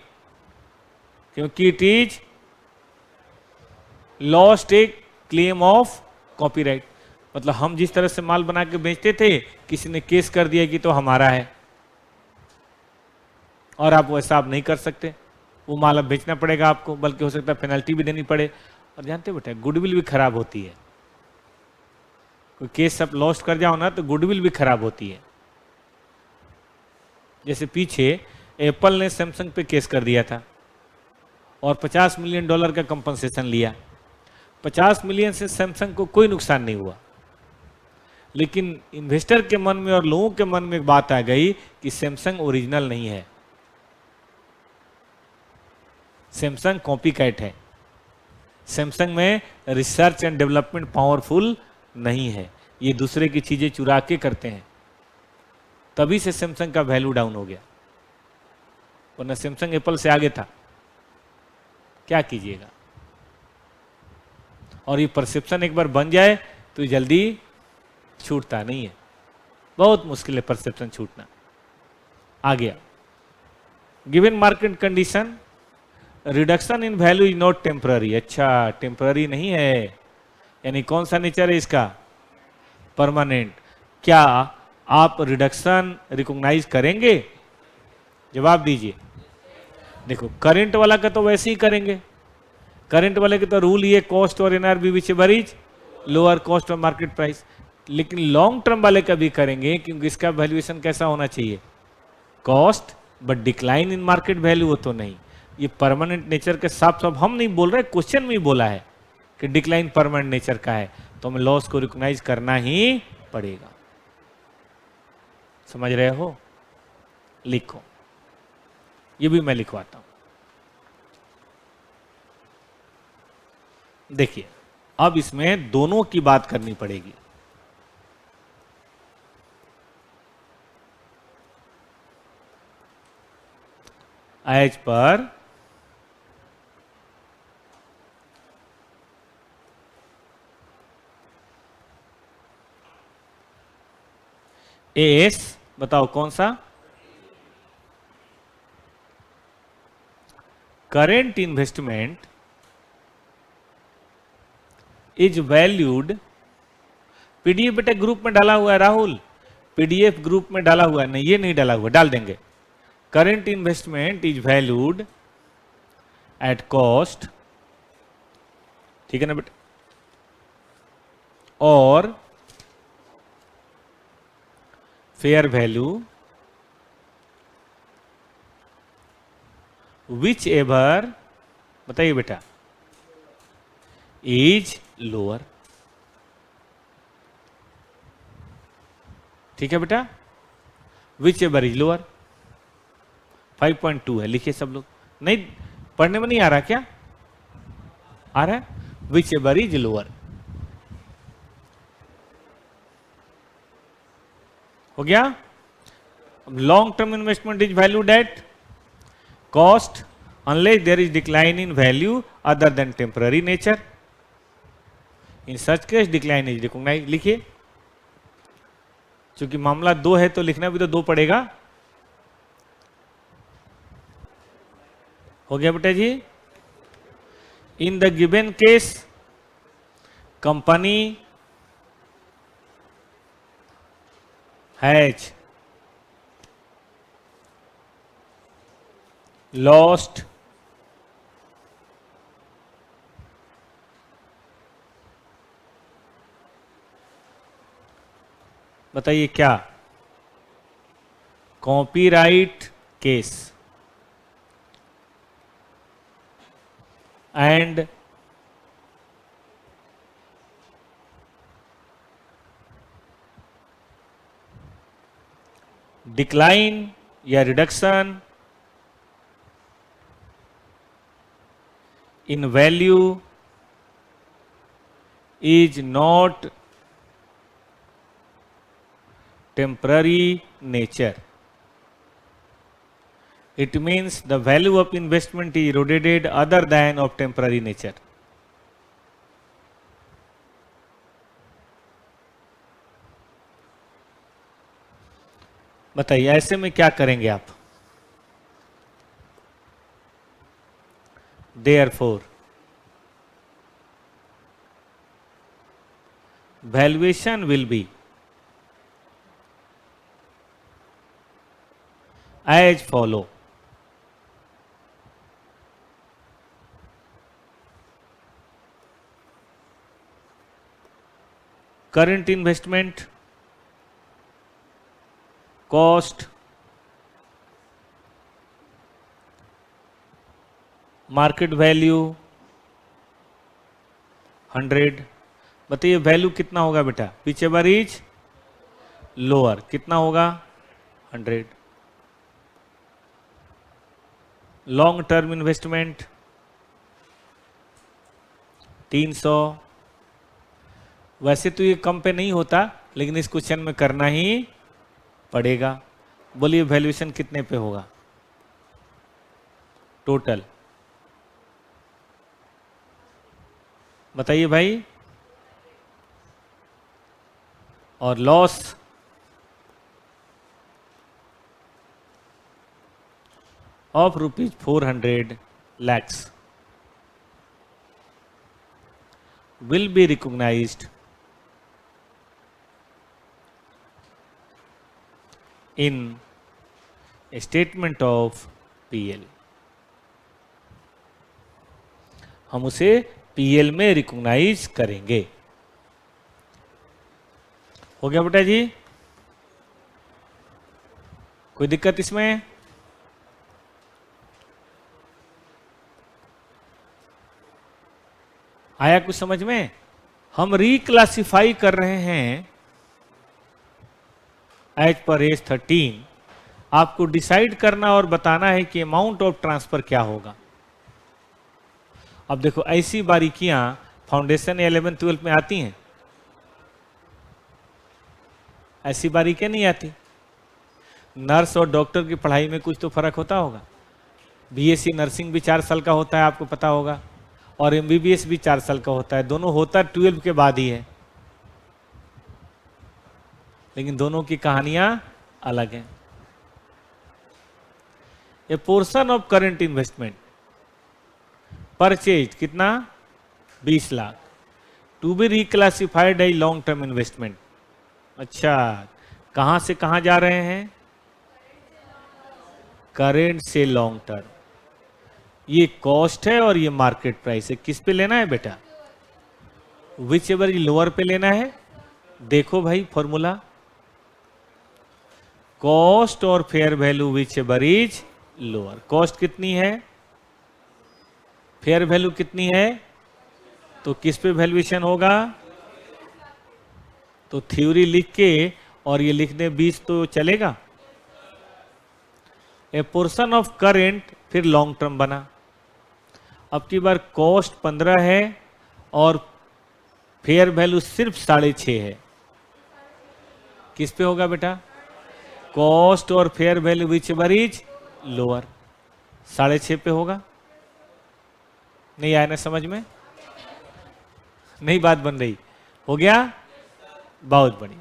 क्योंकि it is lost A claim of copyright. मतलब हम जिस तरह से माल बना के बेचते थे, किसी ने केस कर दिया कि तो हमारा है, और आप वैसा आप नहीं कर सकते, वो माल अब बेचना पड़ेगा आपको, बल्कि हो सकता है पेनल्टी भी देनी पड़े। और जानते बेटा गुडविल भी खराब होती है, कोई केस आप लॉस्ट कर जाओ ना तो गुडविल भी खराब होती है। जैसे पीछे एप्पल ने सैमसंग पे केस कर दिया था और $50 मिलियन का कंपनसेशन लिया। 50 मिलियन से सैमसंग को कोई नुकसान नहीं हुआ, लेकिन इन्वेस्टर के मन में और लोगों के मन में एक बात आ गई कि सैमसंग ओरिजिनल नहीं है, सैमसंग कॉपी कैट है, सैमसंग में रिसर्च एंड डेवलपमेंट पावरफुल नहीं है, ये दूसरे की चीजें चुरा के करते हैं। तभी से सैमसंग का वैल्यू डाउन हो गया, वरना सैमसंग एप्पल से आगे था। क्या कीजिएगा, और ये परसेप्शन एक बार बन जाए तो ये जल्दी छूटता नहीं है, बहुत मुश्किल है परसेप्शन छूटना। आ गया given market condition, reduction in value is not temporary. अच्छा टेम्पररी नहीं है, यानी कौन सा नेचर है इसका, परमानेंट। क्या आप रिडक्शन रिकॉग्नाइज करेंगे, जवाब दीजिए। देखो करंट वाला का तो वैसे ही करेंगे, करंट वाले के तो रूल ये कॉस्ट और NRB whichever is lower cost और मार्केट प्राइस। लेकिन लॉन्ग टर्म वाले का भी करेंगे, क्योंकि इसका वैल्यूएशन कैसा होना चाहिए, cost but decline in market value. वो तो नहीं, ये परमानेंट नेचर के साफ साफ हम नहीं बोल रहे, क्वेश्चन में ही बोला है कि डिक्लाइन परमानेंट नेचर का है, तो हमें लॉस को रिकॉग्नाइज करना ही पड़ेगा। समझ रहे हो, लिखो, ये भी मैं लिखवाता हूं। देखिए अब इसमें दोनों की बात करनी पड़ेगी। एज पर एस, बताओ कौन सा, current investment is valued, PDF बेटा ग्रुप में डाला हुआ है राहुल, पीडीएफ ग्रुप में डाला हुआ है, नहीं ये नहीं डाला हुआ, डाल देंगे। Current investment is valued at cost, ठीक है ना बेटा, और फेयर वैल्यू विच एवर, बताइए बेटा, इज लोअर। ठीक है बेटा, विच एवर इज लोअर, 5.2 है, लिखिए सब लोग। नहीं पढ़ने में नहीं आ रहा क्या, आ रहा है, विच एवर इज लोअर। हो गया। Long term investment is valued at cost unless there is decline in value other than temporary nature, in such case decline is recognise. लिखिए, क्योंकि मामला 2 है तो लिखना भी तो 2 पड़ेगा। हो गया बेटा जी। In the given case company has lost बताइए क्या? कॉपीराइट केस एंड डिक्लाइन या reduction in value is not temporary nature. It means the value of investment is eroded other than of temporary nature. बताइए ऐसे में क्या करेंगे आप? Therefore, valuation will be as follow. Current investment, cost, market value 100. बताइए वैल्यू कितना होगा बेटा? whichever is lower कितना होगा? 100. Long term investment 300. वैसे तो ये कम पे नहीं होता लेकिन इस क्वेश्चन में करना ही पड़ेगा. बोलिए वैल्यूएशन कितने पे होगा टोटल? बताइए भाई. और loss of rupees 400 lakhs will be recognized in a statement of PL. हम उसे PL में रिकॉग्नाइज करेंगे. हो गया बेटा जी? कोई दिक्कत इसमें? आया कुछ समझ में? हम रिक्लासिफाई कर रहे हैं एज पर एज 13. आपको डिसाइड करना और बताना है कि अमाउंट ऑफ ट्रांसफर क्या होगा. अब देखो ऐसी बारीकियां फाउंडेशन 11 12 में आती हैं, ऐसी बारीकियां नहीं आती. नर्स और डॉक्टर की पढ़ाई में कुछ तो फर्क होता होगा. बीएससी नर्सिंग भी 4 साल का होता है, आपको पता होगा, और एमबीबीएस भी 4 साल का होता है. दोनों होता 12 के बाद ही है, लेकिन दोनों की कहानियां अलग हैं. A portion of current investment purchase कितना? 20 lakh to be reclassified as long term investment. अच्छा, कहां से कहां जा रहे हैं? करेंट से लॉन्ग टर्म. ये कॉस्ट है और ये मार्केट प्राइस है. किस पे लेना है बेटा? विच एवर लोअर पे लेना है. देखो भाई फॉर्मूला, कॉस्ट और fair value whichever is lower. Cost कितनी है? फेयर वैल्यू कितनी है? तो किस पे वैल्यूएशन होगा? तो थ्योरी लिख के और ये लिख दे 20 तो चलेगा. ए पोर्शन ऑफ करेंट फिर लॉन्ग टर्म बना. अब की बार कॉस्ट 15 है और फेयर वैल्यू सिर्फ 6.5 है. किस पे होगा बेटा? कॉस्ट और fair value whichever is lower 6.5 पे होगा. नहीं आया ना समझ में? नहीं बात बन रही. हो गया? बहुत बढ़िया.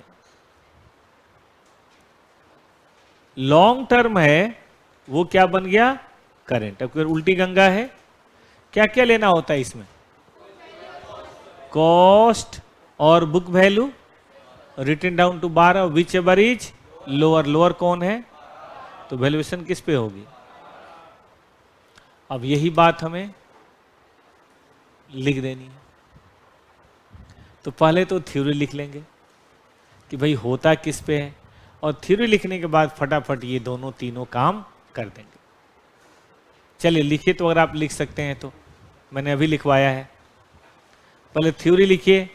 लॉन्ग टर्म है वो क्या बन गया? करेंट. अब उल्टी गंगा है. क्या क्या लेना होता है इसमें? कॉस्ट और book value written down to 12 whichever is lower. Lower कौन है? तो वैल्यूएशन किस पे होगी? अब यही बात हमें लिख देनी है। तो पहले तो थ्योरी लिख लेंगे कि भाई होता किस पे है, और थ्योरी लिखने के बाद फटाफट ये दोनों तीनों काम कर देंगे। चलिए लिखिए, तो अगर आप लिख सकते हैं तो मैंने अभी लिखवाया है। पहले थ्योरी लिखिए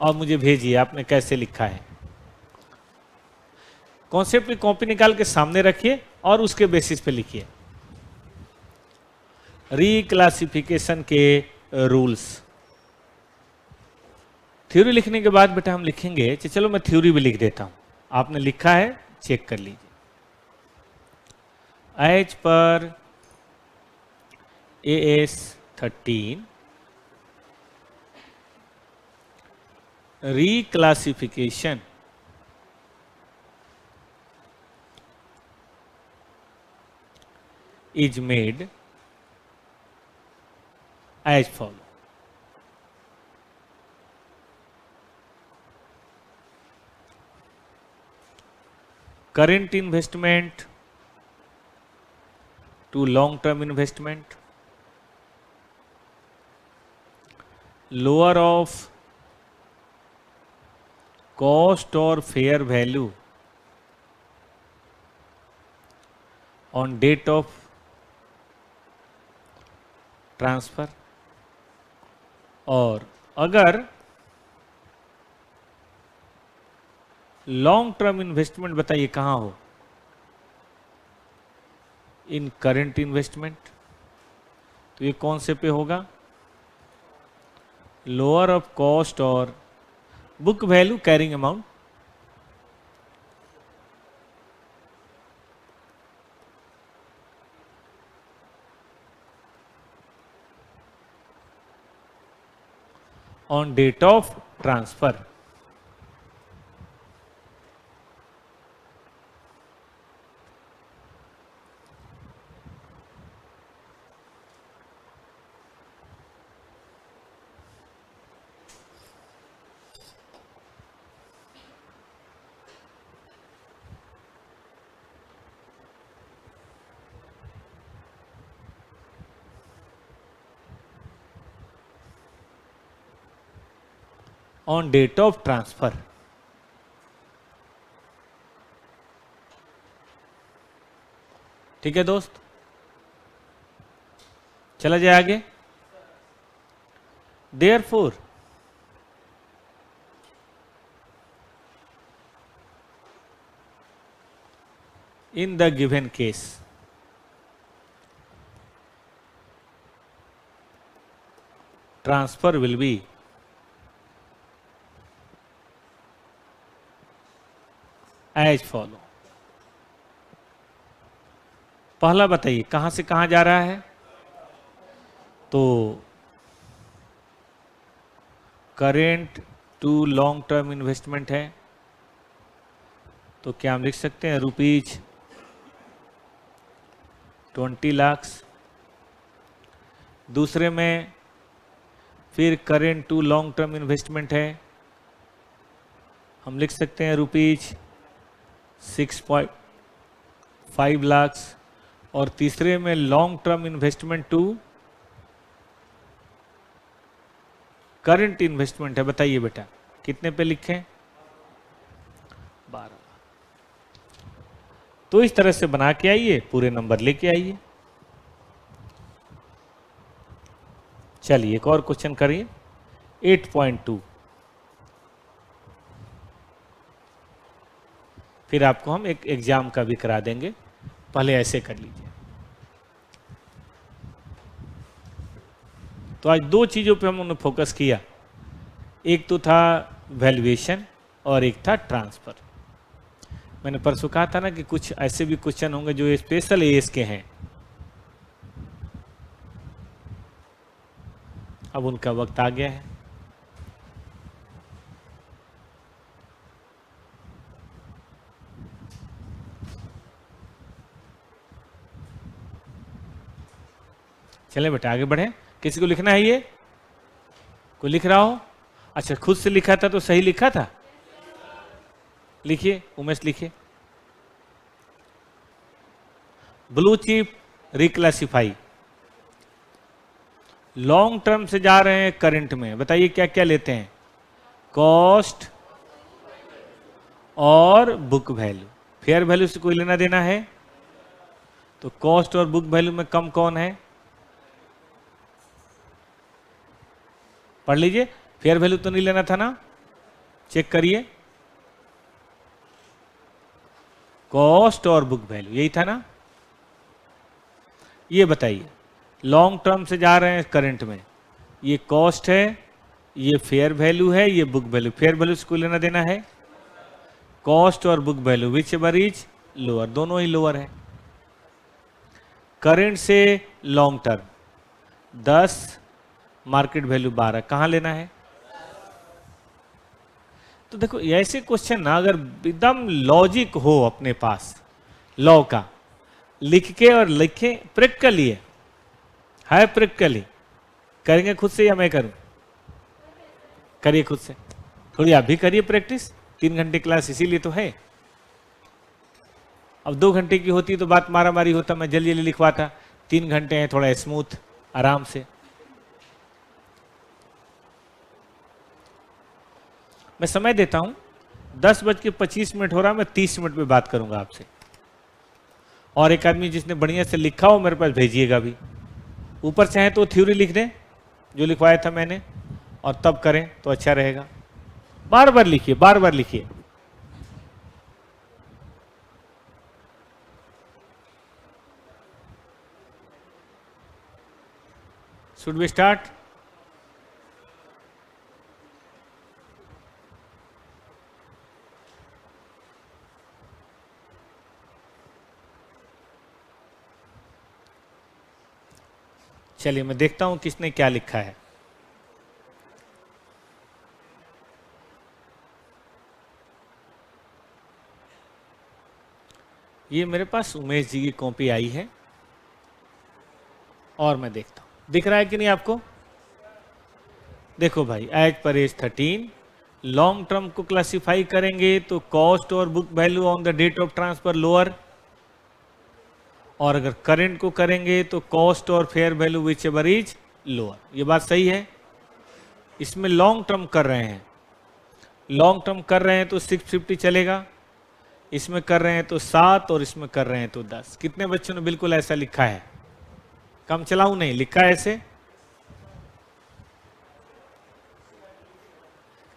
और मुझे भेजिए आपने कैसे लिखा है। कॉन्सेप्ट की कॉपी निकाल के सामने रखिए और उसके बेसिस पे लिखिए। रीक्लासिफिकेशन के रूल्स। थ्योरी लिखने के बाद बेटा हम लिखेंगे, चलो मैं थ्योरी भी लिख देता हूं, आपने लिखा है चेक कर लीजिए। As per AS 13 reclassification is made as follow. Current investment to long term investment, lower of cost or fair value on date of transfer, और अगर लॉन्ग टर्म इन्वेस्टमेंट बताइए कहां हो, इन करंट इन्वेस्टमेंट, तो ये कौन से पे होगा, लोअर ऑफ कॉस्ट और book value carrying amount, on date of transfer. On date of transfer. ठीक है दोस्त, चला जाए आगे। Therefore, in the given case, transfer will be as follow। पहला बताइए कहां से कहां जा रहा है, तो current to long term investment है, तो क्या हम लिख सकते हैं रुपीज 20 लाख। दूसरे में फिर current to long term investment है, हम लिख सकते हैं रुपीज 6.5 लाख। और तीसरे में long term investment to current investment है, बताइए बेटा कितने पे लिखें, 12। तो इस तरह से बना के आइए, पूरे नंबर लेके आइए। चलिए एक और क्वेश्चन करिए, 8.2। फिर आपको हम एक एग्जाम का भी करा देंगे, पहले ऐसे कर लीजिए। तो आज दो चीजों पे हमने फोकस किया, एक तो था वैल्यूएशन और एक था ट्रांसफर। मैंने परसों कहा था ना कि कुछ ऐसे भी क्वेश्चन होंगे जो स्पेशल एएस के हैं, अब उनका वक्त आ गया है। चले बेटा आगे बढ़े। किसी को लिखना है, ये कोई लिख रहा हो? अच्छा खुद से लिखा था तो सही लिखा था, लिखिए उमेश लिखिए। Blue chip reclassify, long term से जा रहे हैं करंट में, बताइए क्या क्या लेते हैं? कॉस्ट और बुक वैल्यू। फेयर वैल्यू से कोई लेना देना है? तो कॉस्ट और बुक वैल्यू में कम कौन है? पढ़ लीजिए, फेयर वैल्यू तो नहीं लेना था ना, चेक करिए। कॉस्ट और बुक वैल्यू यही था ना। ये बताइए, लॉन्ग टर्म से जा रहे हैं करंट में, ये कॉस्ट है, ये फेयर वैल्यू है, ये बुक वैल्यू। फेयर वैल्यू से कोई लेना देना है? कॉस्ट और book value whichever is lower, दोनों ही लोअर है। करंट से लॉन्ग टर्म 10, मार्केट वैल्यू 12, कहां लेना है? तो देखो ऐसे क्वेश्चन ना अगर एकदम लॉजिक हो अपने पास, लॉ का लिख के और लिखे प्रैक्टिकली है प्रैक्टिकली करेंगे खुद से या मैं करूं? करिए खुद से, थोड़ी आप भी करिए प्रैक्टिस। 3 घंटे क्लास इसीलिए तो है। अब 2 घंटे की होती तो बात मारा मारी होता, मैं जल्दी जल्दी लिखवाता। 3 घंटे हैं, थोड़ा स्मूथ आराम से। मैं समय देता हूं, 10:25 हो रहा, मैं 30 मिनट में बात करूंगा आपसे। और एक आदमी जिसने बढ़िया से लिखा हो मेरे पास भेजिएगा भी। ऊपर चाहे तो थ्योरी लिख दें जो लिखवाया था मैंने, और तब करें तो अच्छा रहेगा। बार बार लिखिए, बार बार लिखिए। Should we start? चलिए मैं देखता हूं किसने क्या लिखा है। ये मेरे पास उमेश जी की कॉपी आई है और मैं देखता हूं दिख रहा है कि नहीं आपको। देखो भाई, as per as 13 long term को क्लासिफाई करेंगे तो कॉस्ट और book value on the date of transfer lower, और अगर करंट को करेंगे तो कॉस्ट और fair value whichever is lower. ये बात सही है। इसमें लॉन्ग टर्म कर रहे हैं, लॉन्ग टर्म कर रहे हैं तो 650 चलेगा, इसमें कर रहे हैं तो 7 और इसमें कर रहे हैं तो 10। कितने बच्चों ने बिल्कुल ऐसा लिखा है? कम चलाऊ नहीं, लिखा है ऐसे।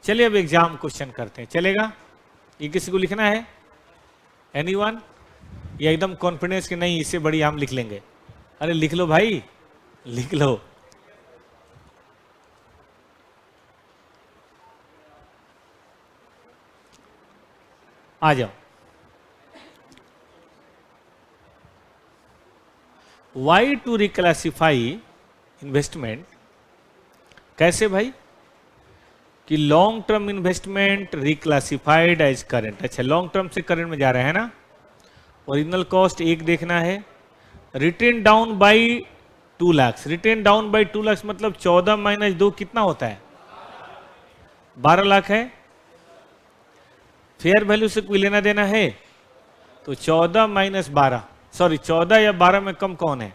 चलिए अब एग्जाम क्वेश्चन करते हैं, चलेगा? ये किसी को लिखना है? एनीवन? या एकदम कॉन्फिडेंस कि नहीं इससे बड़ी हम लिख लेंगे? अरे लिख लो भाई, लिख लो। आ जाओ। वाई टू रिक्लासिफाई इन्वेस्टमेंट, कैसे भाई? कि long term investment reclassified as current. अच्छा, लॉन्ग टर्म से करंट में जा रहे हैं ना। ओरिजिनल कॉस्ट 1 देखना है, written down by 2 lakh. Written down by 2 lakh मतलब 14 माइनस 2 कितना होता है? 12 लाख है। फेयर वैल्यू से कोई लेना देना है तो 14 माइनस 12, सॉरी 14 या 12 में कम कौन है?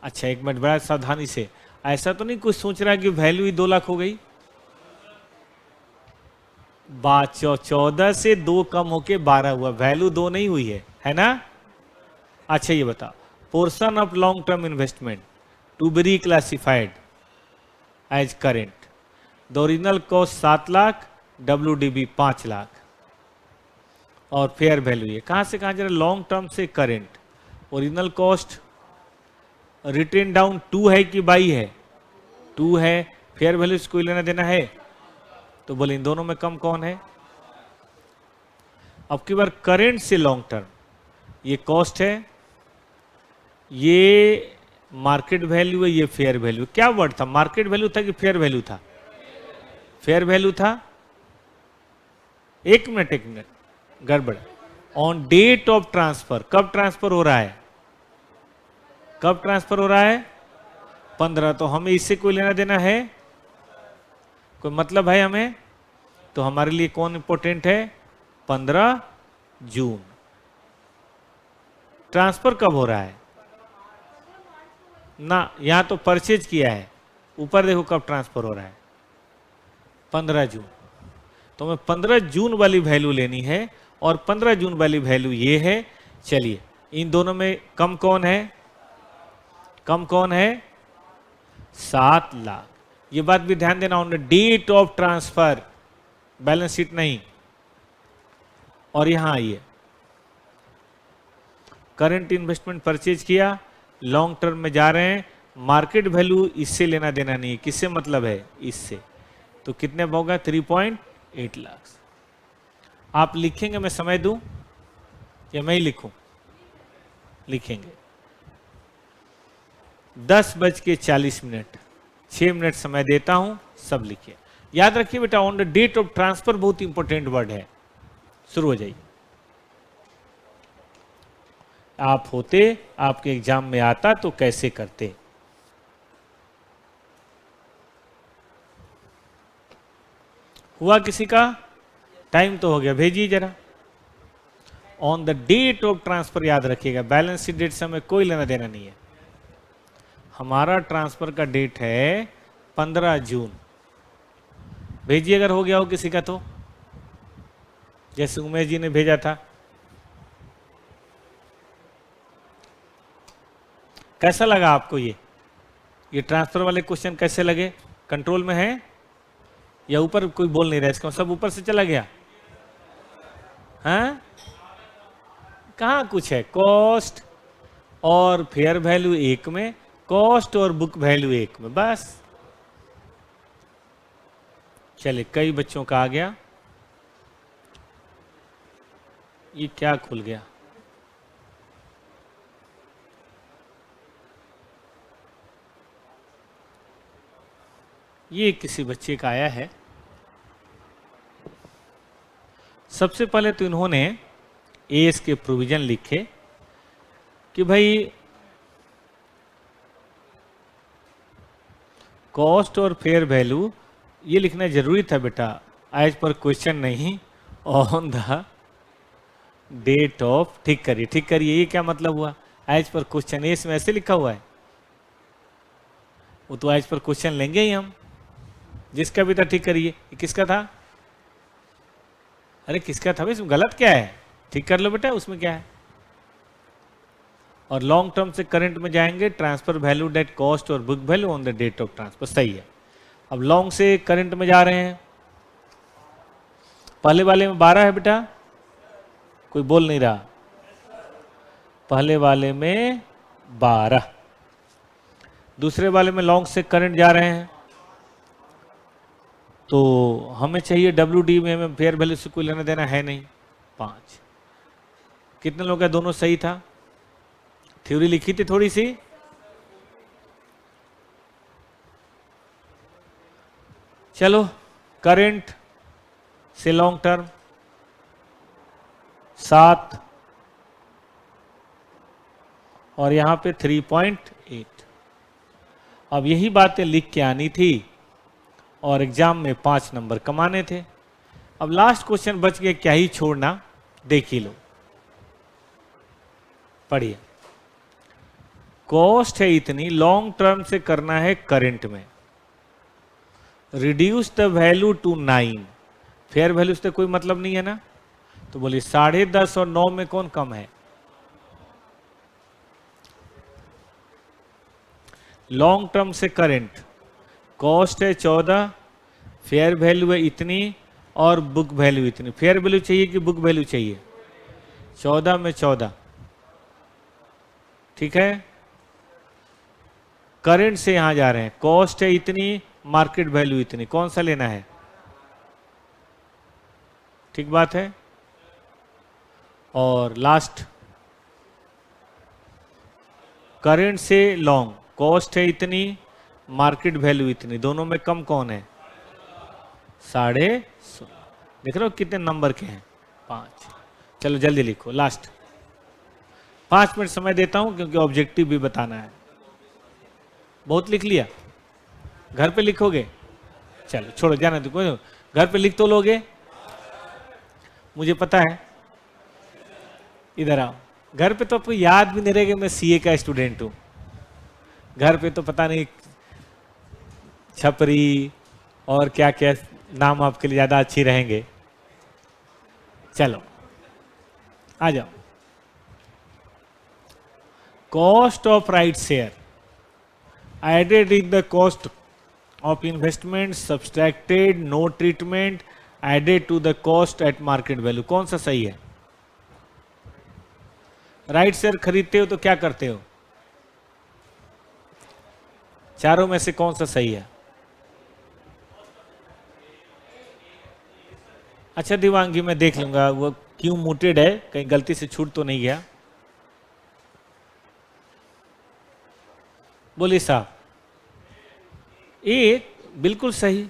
अच्छा एक मिनट, बड़ा सावधानी से, ऐसा तो नहीं कुछ सोच रहा है कि वैल्यू ही 2 लाख हो गई। 14 से 2 कम होके 12 हुआ, वैल्यू 2 नहीं हुई है ना? अच्छा ये बताओ, portion of long term investment to be reclassified as current, the original cost 7 lakh, WDB 5 lakh, और फेयर वैल्यू ये कहां से कहां जा रहा है? लॉन्ग टर्म से current. Original cost written down 2 है कि बाई है? 2 है। फेयर वैल्यू से कोई लेना देना है तो बोले इन दोनों में कम कौन है? अब की बार करेंट से लॉन्ग टर्म, ये कॉस्ट है, ये मार्केट वैल्यू है, ये फेयर वैल्यू। क्या वर्ड था? मार्केट वैल्यू था कि फेयर वैल्यू था? फेयर वैल्यू था। एक मिनट गड़बड़। ऑन डेट ऑफ ट्रांसफर, कब ट्रांसफर हो रहा है? कब ट्रांसफर हो रहा है? 15। तो हमें इससे कोई लेना देना है? कोई मतलब है हमें? तो हमारे लिए कौन इंपॉर्टेंट है? 15 जून। ट्रांसफर कब हो रहा है? ना, यहां तो परचेज किया है, ऊपर देखो कब ट्रांसफर हो रहा है, 15 जून। तो मैं 15 जून वाली वैल्यू लेनी है और 15 जून वाली वैल्यू ये है। चलिए इन दोनों में कम कौन है, कम कौन है, 7 लाख। ये बात भी ध्यान देना, on the date of transfer, balance sheet नहीं। और यहां आइए, करंट इन्वेस्टमेंट परचेज किया, लॉन्ग टर्म में जा रहे हैं, मार्केट वैल्यू इससे लेना देना नहीं है, किससे मतलब है, इससे। तो कितने होगा, 3.8 लाख। आप लिखेंगे, मैं समय दूं या मैं ही लिखूं, लिखेंगे। 10:40, 6 मिनट समय देता हूं, सब लिखिए। याद रखिए बेटा, on the date of transfer बहुत इंपॉर्टेंट वर्ड है। शुरू हो जाइए। आप होते, आपके एग्जाम में आता तो कैसे करते। हुआ किसी का, टाइम तो हो गया, भेजिए जरा। On the date of transfer याद रखिएगा, बैलेंस शीट डेट से हमें कोई लेना देना नहीं है। हमारा ट्रांसफर का डेट है 15 जून। भेजिए अगर हो गया हो किसी का तो, जैसे उमेश जी ने भेजा था। कैसा लगा आपको ये ट्रांसफर वाले क्वेश्चन कैसे लगे, कंट्रोल में है या ऊपर कोई बोल नहीं रहा, इसका सब ऊपर से चला गया। हाँ, कहाँ कुछ है, कॉस्ट और फेयर वैल्यू एक में, कॉस्ट और बुक वैल्यू एक में, बस। चलिए, कई बच्चों का आ गया। ये क्या खुल गया, ये किसी बच्चे का आया है। सबसे पहले तो इन्होंने एस के प्रोविजन लिखे कि भाई कॉस्ट और फेयर वैल्यू, ये लिखना जरूरी था बेटा, एज पर क्वेश्चन नहीं, ऑन द डेट ऑफ। ठीक करिए, ठीक करिए, ये क्या मतलब हुआ, एज पर क्वेश्चन, एस में ऐसे लिखा हुआ है, वो तो एज पर क्वेश्चन लेंगे ही हम। जिसका भी था ठीक करिए। ये किसका था, अरे किसका था भाई, इसमें गलत क्या है, ठीक कर लो बेटा, उसमें क्या है। और लॉन्ग टर्म से करंट में जाएंगे, ट्रांसफर वैल्यू डेट कॉस्ट और book value on the date of transfer, सही है। अब लॉन्ग से करंट में जा रहे हैं, पहले वाले में 12 है बेटा, कोई बोल नहीं रहा, पहले वाले में 12, दूसरे वाले में लॉन्ग से करंट जा रहे हैं, तो हमें चाहिए WD में, हमें फेयर वैल्यू से कोई लेना देना है नहीं, 5। कितने लोग का दोनों सही था, थ्योरी लिखी थी थोड़ी सी। चलो, करंट से लॉन्ग टर्म 7 और यहां पे 3.8। अब यही बातें लिख के आनी थी और एग्जाम में 5 नंबर कमाने थे। अब लास्ट क्वेश्चन बच गया, क्या ही छोड़ना, देख ही लो, पढ़िए। कॉस्ट है इतनी, लॉन्ग टर्म से करना है करंट में, reduce the value to 9, fair value से कोई मतलब नहीं है ना, तो बोलिए 10.5 और 9 में कौन कम है। लॉन्ग टर्म से करंट, कॉस्ट है 14, फेयर वैल्यू है इतनी और बुक वैल्यू इतनी। फेयर वैल्यू चाहिए कि बुक वैल्यू चाहिए, 14 में 14, ठीक है। करंट से यहां जा रहे हैं, कॉस्ट है इतनी, मार्केट वैल्यू इतनी, कौन सा लेना है, ठीक बात है। और लास्ट, करंट से लॉन्ग, कॉस्ट है इतनी, मार्केट वैल्यू इतनी, दोनों में कम कौन है, 16.5। देख रहे हो कितने नंबर के हैं, 5। चलो जल्दी लिखो, लास्ट 5 मिनट समय देता हूं क्योंकि ऑब्जेक्टिव भी बताना है। बहुत लिख लिया, घर पे लिखोगे, चलो छोड़ो, जाना तो कोई, घर पे लिख तो लोगे, मुझे पता है। इधर आओ, घर पे तो आपको याद भी नहीं रहेगा मैं सीए का स्टूडेंट हूं, घर पे तो पता नहीं छपरी और क्या क्या नाम आपके लिए ज्यादा अच्छी रहेंगे। चलो आ जाओ। Cost of right share added in the cost of investment subtracted no treatment added to the cost at market value. कौन सा सही है? राइट शेयर खरीदते हो तो क्या करते हो? चारों में से कौन सा सही है? अच्छा दिवांगी, मैं देख लूंगा वो क्यों म्यूटेड है, कहीं गलती से छूट तो नहीं गया। बोलिए साहब। एक बिल्कुल सही।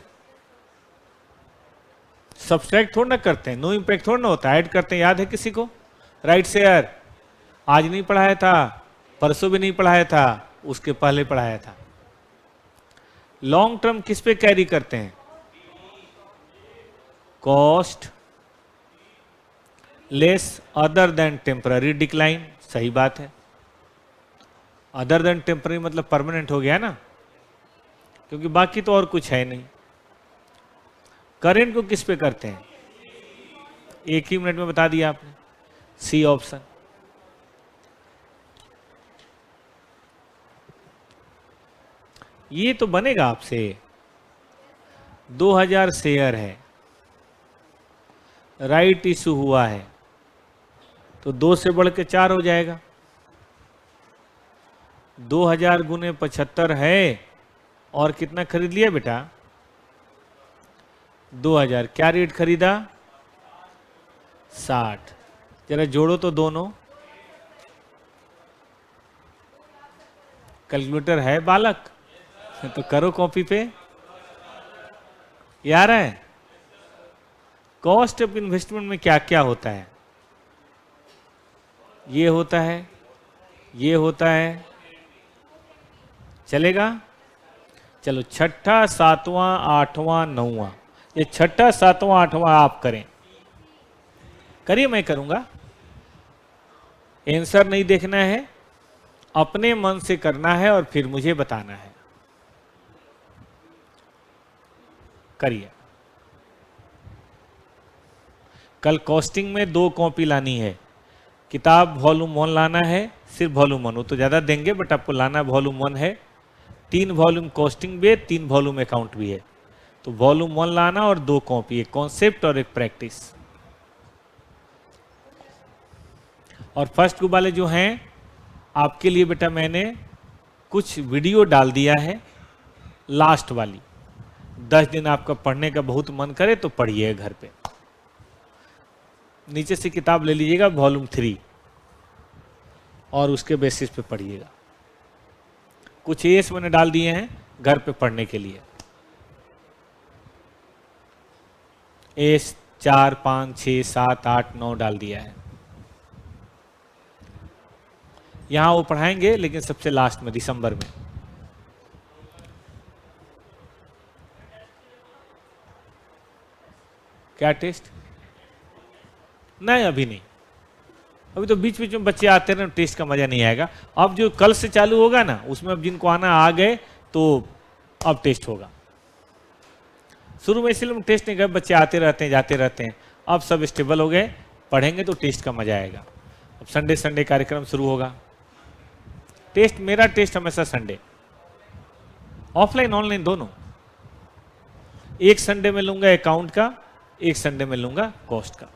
सब्सट्रैक्ट थोड़ा ना करते हैं, नो इम्पैक्ट थोड़ा ना होता है, ऐड करते हैं। याद है किसी को? राइट शेयर आज नहीं पढ़ाया था, परसों भी नहीं पढ़ाया था, उसके पहले पढ़ाया था। लॉन्ग टर्म किस पे कैरी करते हैं? Cost less other than temporary decline. सही बात है। अदर देन टेम्पररी मतलब परमानेंट हो गया ना, क्योंकि बाकी तो और कुछ है नहीं। करेंट को किस पे करते हैं? एक ही मिनट में बता दिया आपने, सी ऑप्शन। ये तो बनेगा आपसे। 2000 शेयर है, राइट इशू हुआ है, तो 2 से बढ़ के 4 हो जाएगा। 2000 गुने 75 है, और कितना खरीद लिया बेटा? 2000। क्या रेट खरीदा? 60। जरा जोड़ो तो दोनों। कैलकुलेटर है बालक? तो करो कॉपी पे। यार है कॉस्ट ऑफ इन्वेस्टमेंट में क्या क्या होता है? ये होता है, ये होता है। चलेगा? चलो छठा, सातवां, आठवां, नौवां। ये छठा, सातवां, आठवां आप करें। करिए, मैं करूंगा। आंसर नहीं देखना है, अपने मन से करना है और फिर मुझे बताना है। करिए। कल कॉस्टिंग में 2 कॉपी लानी है। किताब वॉल्यूम 1 लाना है, सिर्फ वॉल्यूम 1। वो तो ज्यादा देंगे बट आपको लाना वॉल्यूम 1 है। 3 वॉल्यूम कॉस्टिंग भी है, 3 वॉल्यूम अकाउंट भी है। तो वॉल्यूम 1 लाना और 2 कॉपी, एक कॉन्सेप्ट और एक प्रैक्टिस। और फर्स्ट ग्रुप वाले जो हैं, आपके लिए बेटा मैंने कुछ वीडियो डाल दिया है, लास्ट वाली। 10 दिन आपका पढ़ने का बहुत मन करे तो पढ़िए घर पे। नीचे से किताब ले लीजिएगा वॉल्यूम 3 और उसके बेसिस पे पढ़िएगा। कुछ एस मैंने डाल दिए हैं घर पे पढ़ने के लिए। एस 4, 5, 6, 7, 8, 9 डाल दिया है। यहां वो पढ़ाएंगे लेकिन सबसे लास्ट में, दिसंबर में। क्या टेस्ट? नहीं अभी नहीं, अभी तो बीच बीच में बच्चे आते रहे, टेस्ट का मजा नहीं आएगा। अब जो कल से चालू होगा ना, उसमें अब जिनको आना आ गए तो अब टेस्ट होगा। शुरू में इसलिए टेस्ट नहीं कर, बच्चे आते रहते हैं जाते रहते हैं। अब सब स्टेबल हो गए, पढ़ेंगे तो टेस्ट का मजा आएगा। अब संडे संडे कार्यक्रम शुरू होगा। टेस्ट, मेरा टेस्ट हमेशा संडे, ऑफलाइन ऑनलाइन दोनों। एक संडे में लूंगा अकाउंट का, एक संडे में लूंगा कॉस्ट का।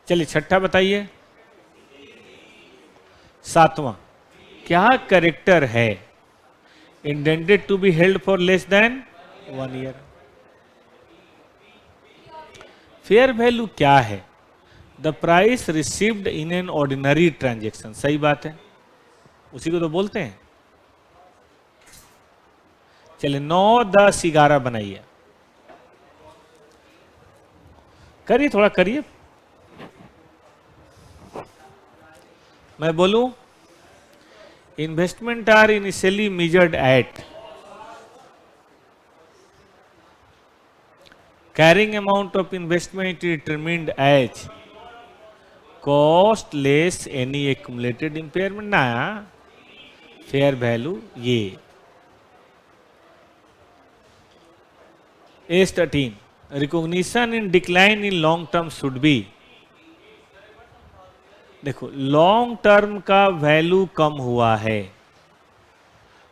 चलिए छठा बताइए। 7वां, क्या कैरेक्टर है intended to be held for less than 1 year? Fair value क्या है? The price received in an ordinary transaction. सही बात है, उसी को तो बोलते हैं। चलिए 9, 10, 11 बनाइए। करिए, थोड़ा करिए। मैं बोलूं, investment are initially measured at carrying amount of investment is determined as cost less any accumulated impairment ना, फेयर वैल्यू ये। A13 recognition in decline in long term should be. देखो लॉन्ग टर्म का वैल्यू कम हुआ है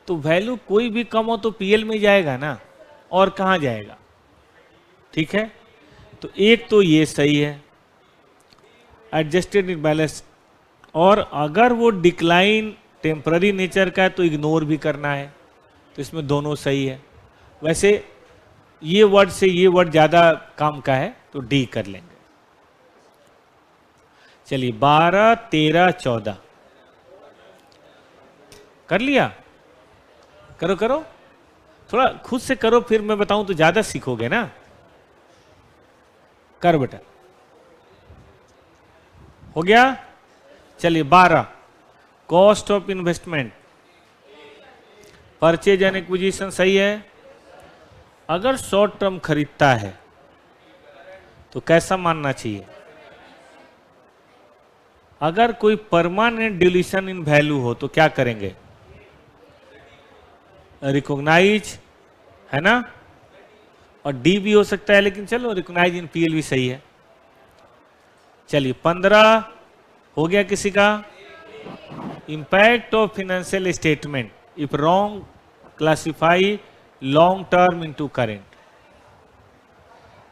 तो वैल्यू कोई भी कम हो तो पीएल में जाएगा ना, और कहां जाएगा? ठीक है, तो एक तो ये सही है एडजस्टेड इन बैलेंस, और अगर वो डिक्लाइन टेम्पररी नेचर का है तो इग्नोर भी करना है, तो इसमें दोनों सही है। वैसे ये वर्ड से ये वर्ड ज्यादा काम का है तो डी कर लेंगे। चलिए 12, 13, 14 कर लिया। करो करो, थोड़ा खुद से करो, फिर मैं बताऊं तो ज्यादा सीखोगे ना। कर बेटा, हो गया। चलिए 12 cost of investment, purchase and acquisition सही है। अगर शॉर्ट टर्म खरीदता है तो कैसा मानना चाहिए? अगर कोई परमानेंट डिल्यूशन इन वैल्यू हो तो क्या करेंगे? रिकॉग्नाइज, है ना, और डी भी हो सकता है, लेकिन चलो रिकॉग्नाइज इन पीएल भी सही है। चलिए 15 हो गया किसी का। Impact of financial statement if wrong classify long term into current.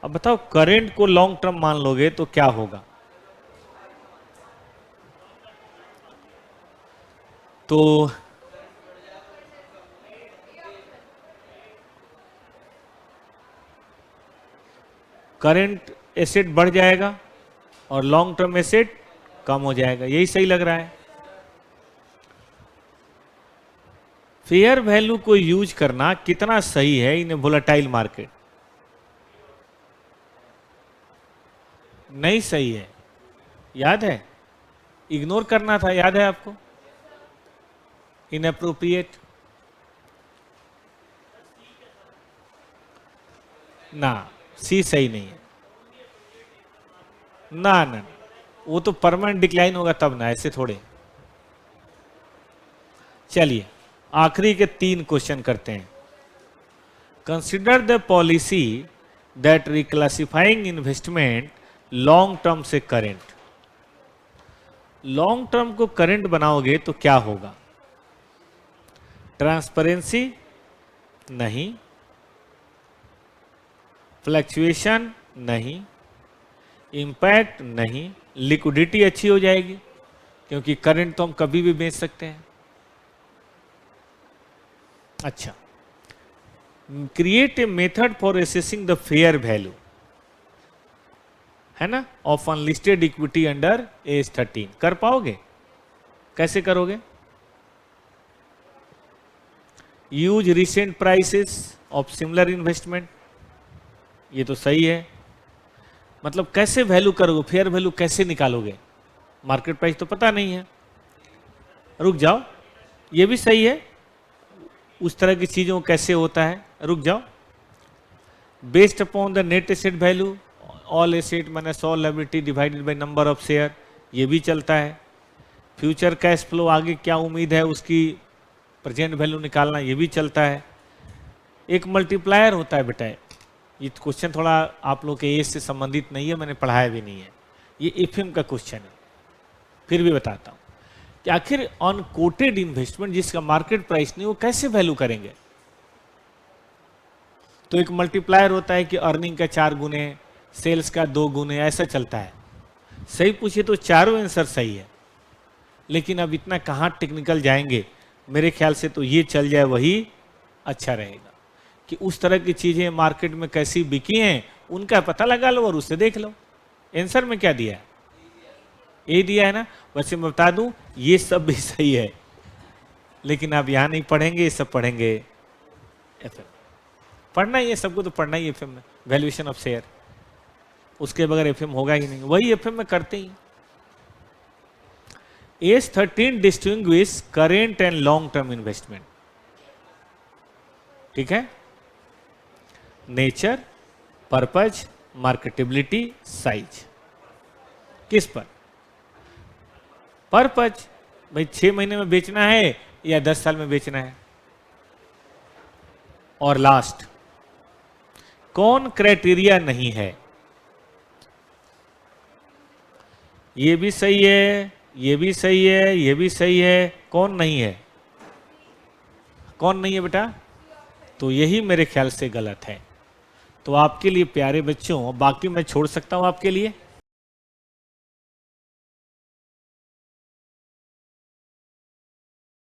अब बताओ करेंट को लॉन्ग टर्म मान लोगे तो क्या होगा? तो करेंट एसेट बढ़ जाएगा और लॉन्ग टर्म एसेट कम हो जाएगा, यही सही लग रहा है। फेयर वैल्यू को यूज करना कितना सही है इन वोलेटाइल मार्केट? नहीं सही है, याद है? इग्नोर करना था, याद है आपको? इनअप्रोप्रिएट ना, सी सही नहीं है ना ना, वो तो परमानेंट डिक्लाइन होगा तब ना, ऐसे थोड़े। चलिए आखिरी के 3 क्वेश्चन करते हैं। Consider the policy that reclassifying investment long term से करेंट। लॉन्ग टर्म को करेंट बनाओगे तो क्या होगा? ट्रांसपेरेंसी नहीं, फ्लक्चुएशन नहीं, इंपैक्ट नहीं, लिक्विडिटी अच्छी हो जाएगी क्योंकि करंट तो हम कभी भी बेच सकते हैं। अच्छा, create a method for assessing the fair value, है ना, of unlisted equity under AS13। कर पाओगे? कैसे करोगे? Use recent prices of similar investment, ये तो सही है। मतलब कैसे वैल्यू करोगे? फेयर वैल्यू कैसे निकालोगे? मार्केट प्राइस तो पता नहीं है। रुक जाओ, ये भी सही है। उस तरह की चीजों कैसे होता है? रुक जाओ। Based upon the net asset value all asset minus all liability divided by number of share, ये भी चलता है। फ्यूचर कैश फ्लो, आगे क्या उम्मीद है उसकी प्रेजेंट वैल्यू निकालना, ये भी चलता है। एक मल्टीप्लायर होता है बेटा, ये क्वेश्चन थोड़ा आप लोग के एज से संबंधित नहीं है, मैंने पढ़ाया भी नहीं है, ये एफएम का क्वेश्चन है, फिर भी बताता हूं कि आखिर अनकोटेड इन्वेस्टमेंट जिसका मार्केट प्राइस नहीं, वो कैसे वैल्यू करेंगे? तो एक मल्टीप्लायर होता है कि अर्निंग का 4 गुने, सेल्स का 2 गुने, ऐसा चलता है। सही पूछिए तो चारों आंसर सही है, लेकिन अब इतना कहां टेक्निकल जाएंगे। मेरे ख्याल से तो ये चल जाए वही अच्छा रहेगा कि उस तरह की चीजें मार्केट में कैसी बिकी हैं उनका पता लगा लो और उससे देख लो। आंसर में क्या दिया है? ए दिया है ना। वैसे मैं बता दूं ये सब भी सही है, लेकिन आप यहां नहीं पढ़ेंगे, ये सब पढ़ेंगे एफएम। पढ़ना ही है सबको, तो पढ़ना ही एफएम में, वैल्यूएशन ऑफ शेयर, उसके बगैर एफएम होगा ही नहीं, वही एफएम में करते ही। AS13 distinguish current and long term investment, ठीक है। नेचर, पर्पज, मार्केटेबिलिटी, साइज, किस पर? पर्पज, भाई 6 महीने में बेचना है या 10 साल में बेचना है। और लास्ट, कौन क्राइटेरिया नहीं है? ये भी सही है, ये भी सही है, ये भी सही है, कौन नहीं है? कौन नहीं है बेटा? तो यही मेरे ख्याल से गलत है। तो आपके लिए प्यारे बच्चों, बाकी मैं छोड़ सकता हूं आपके लिए।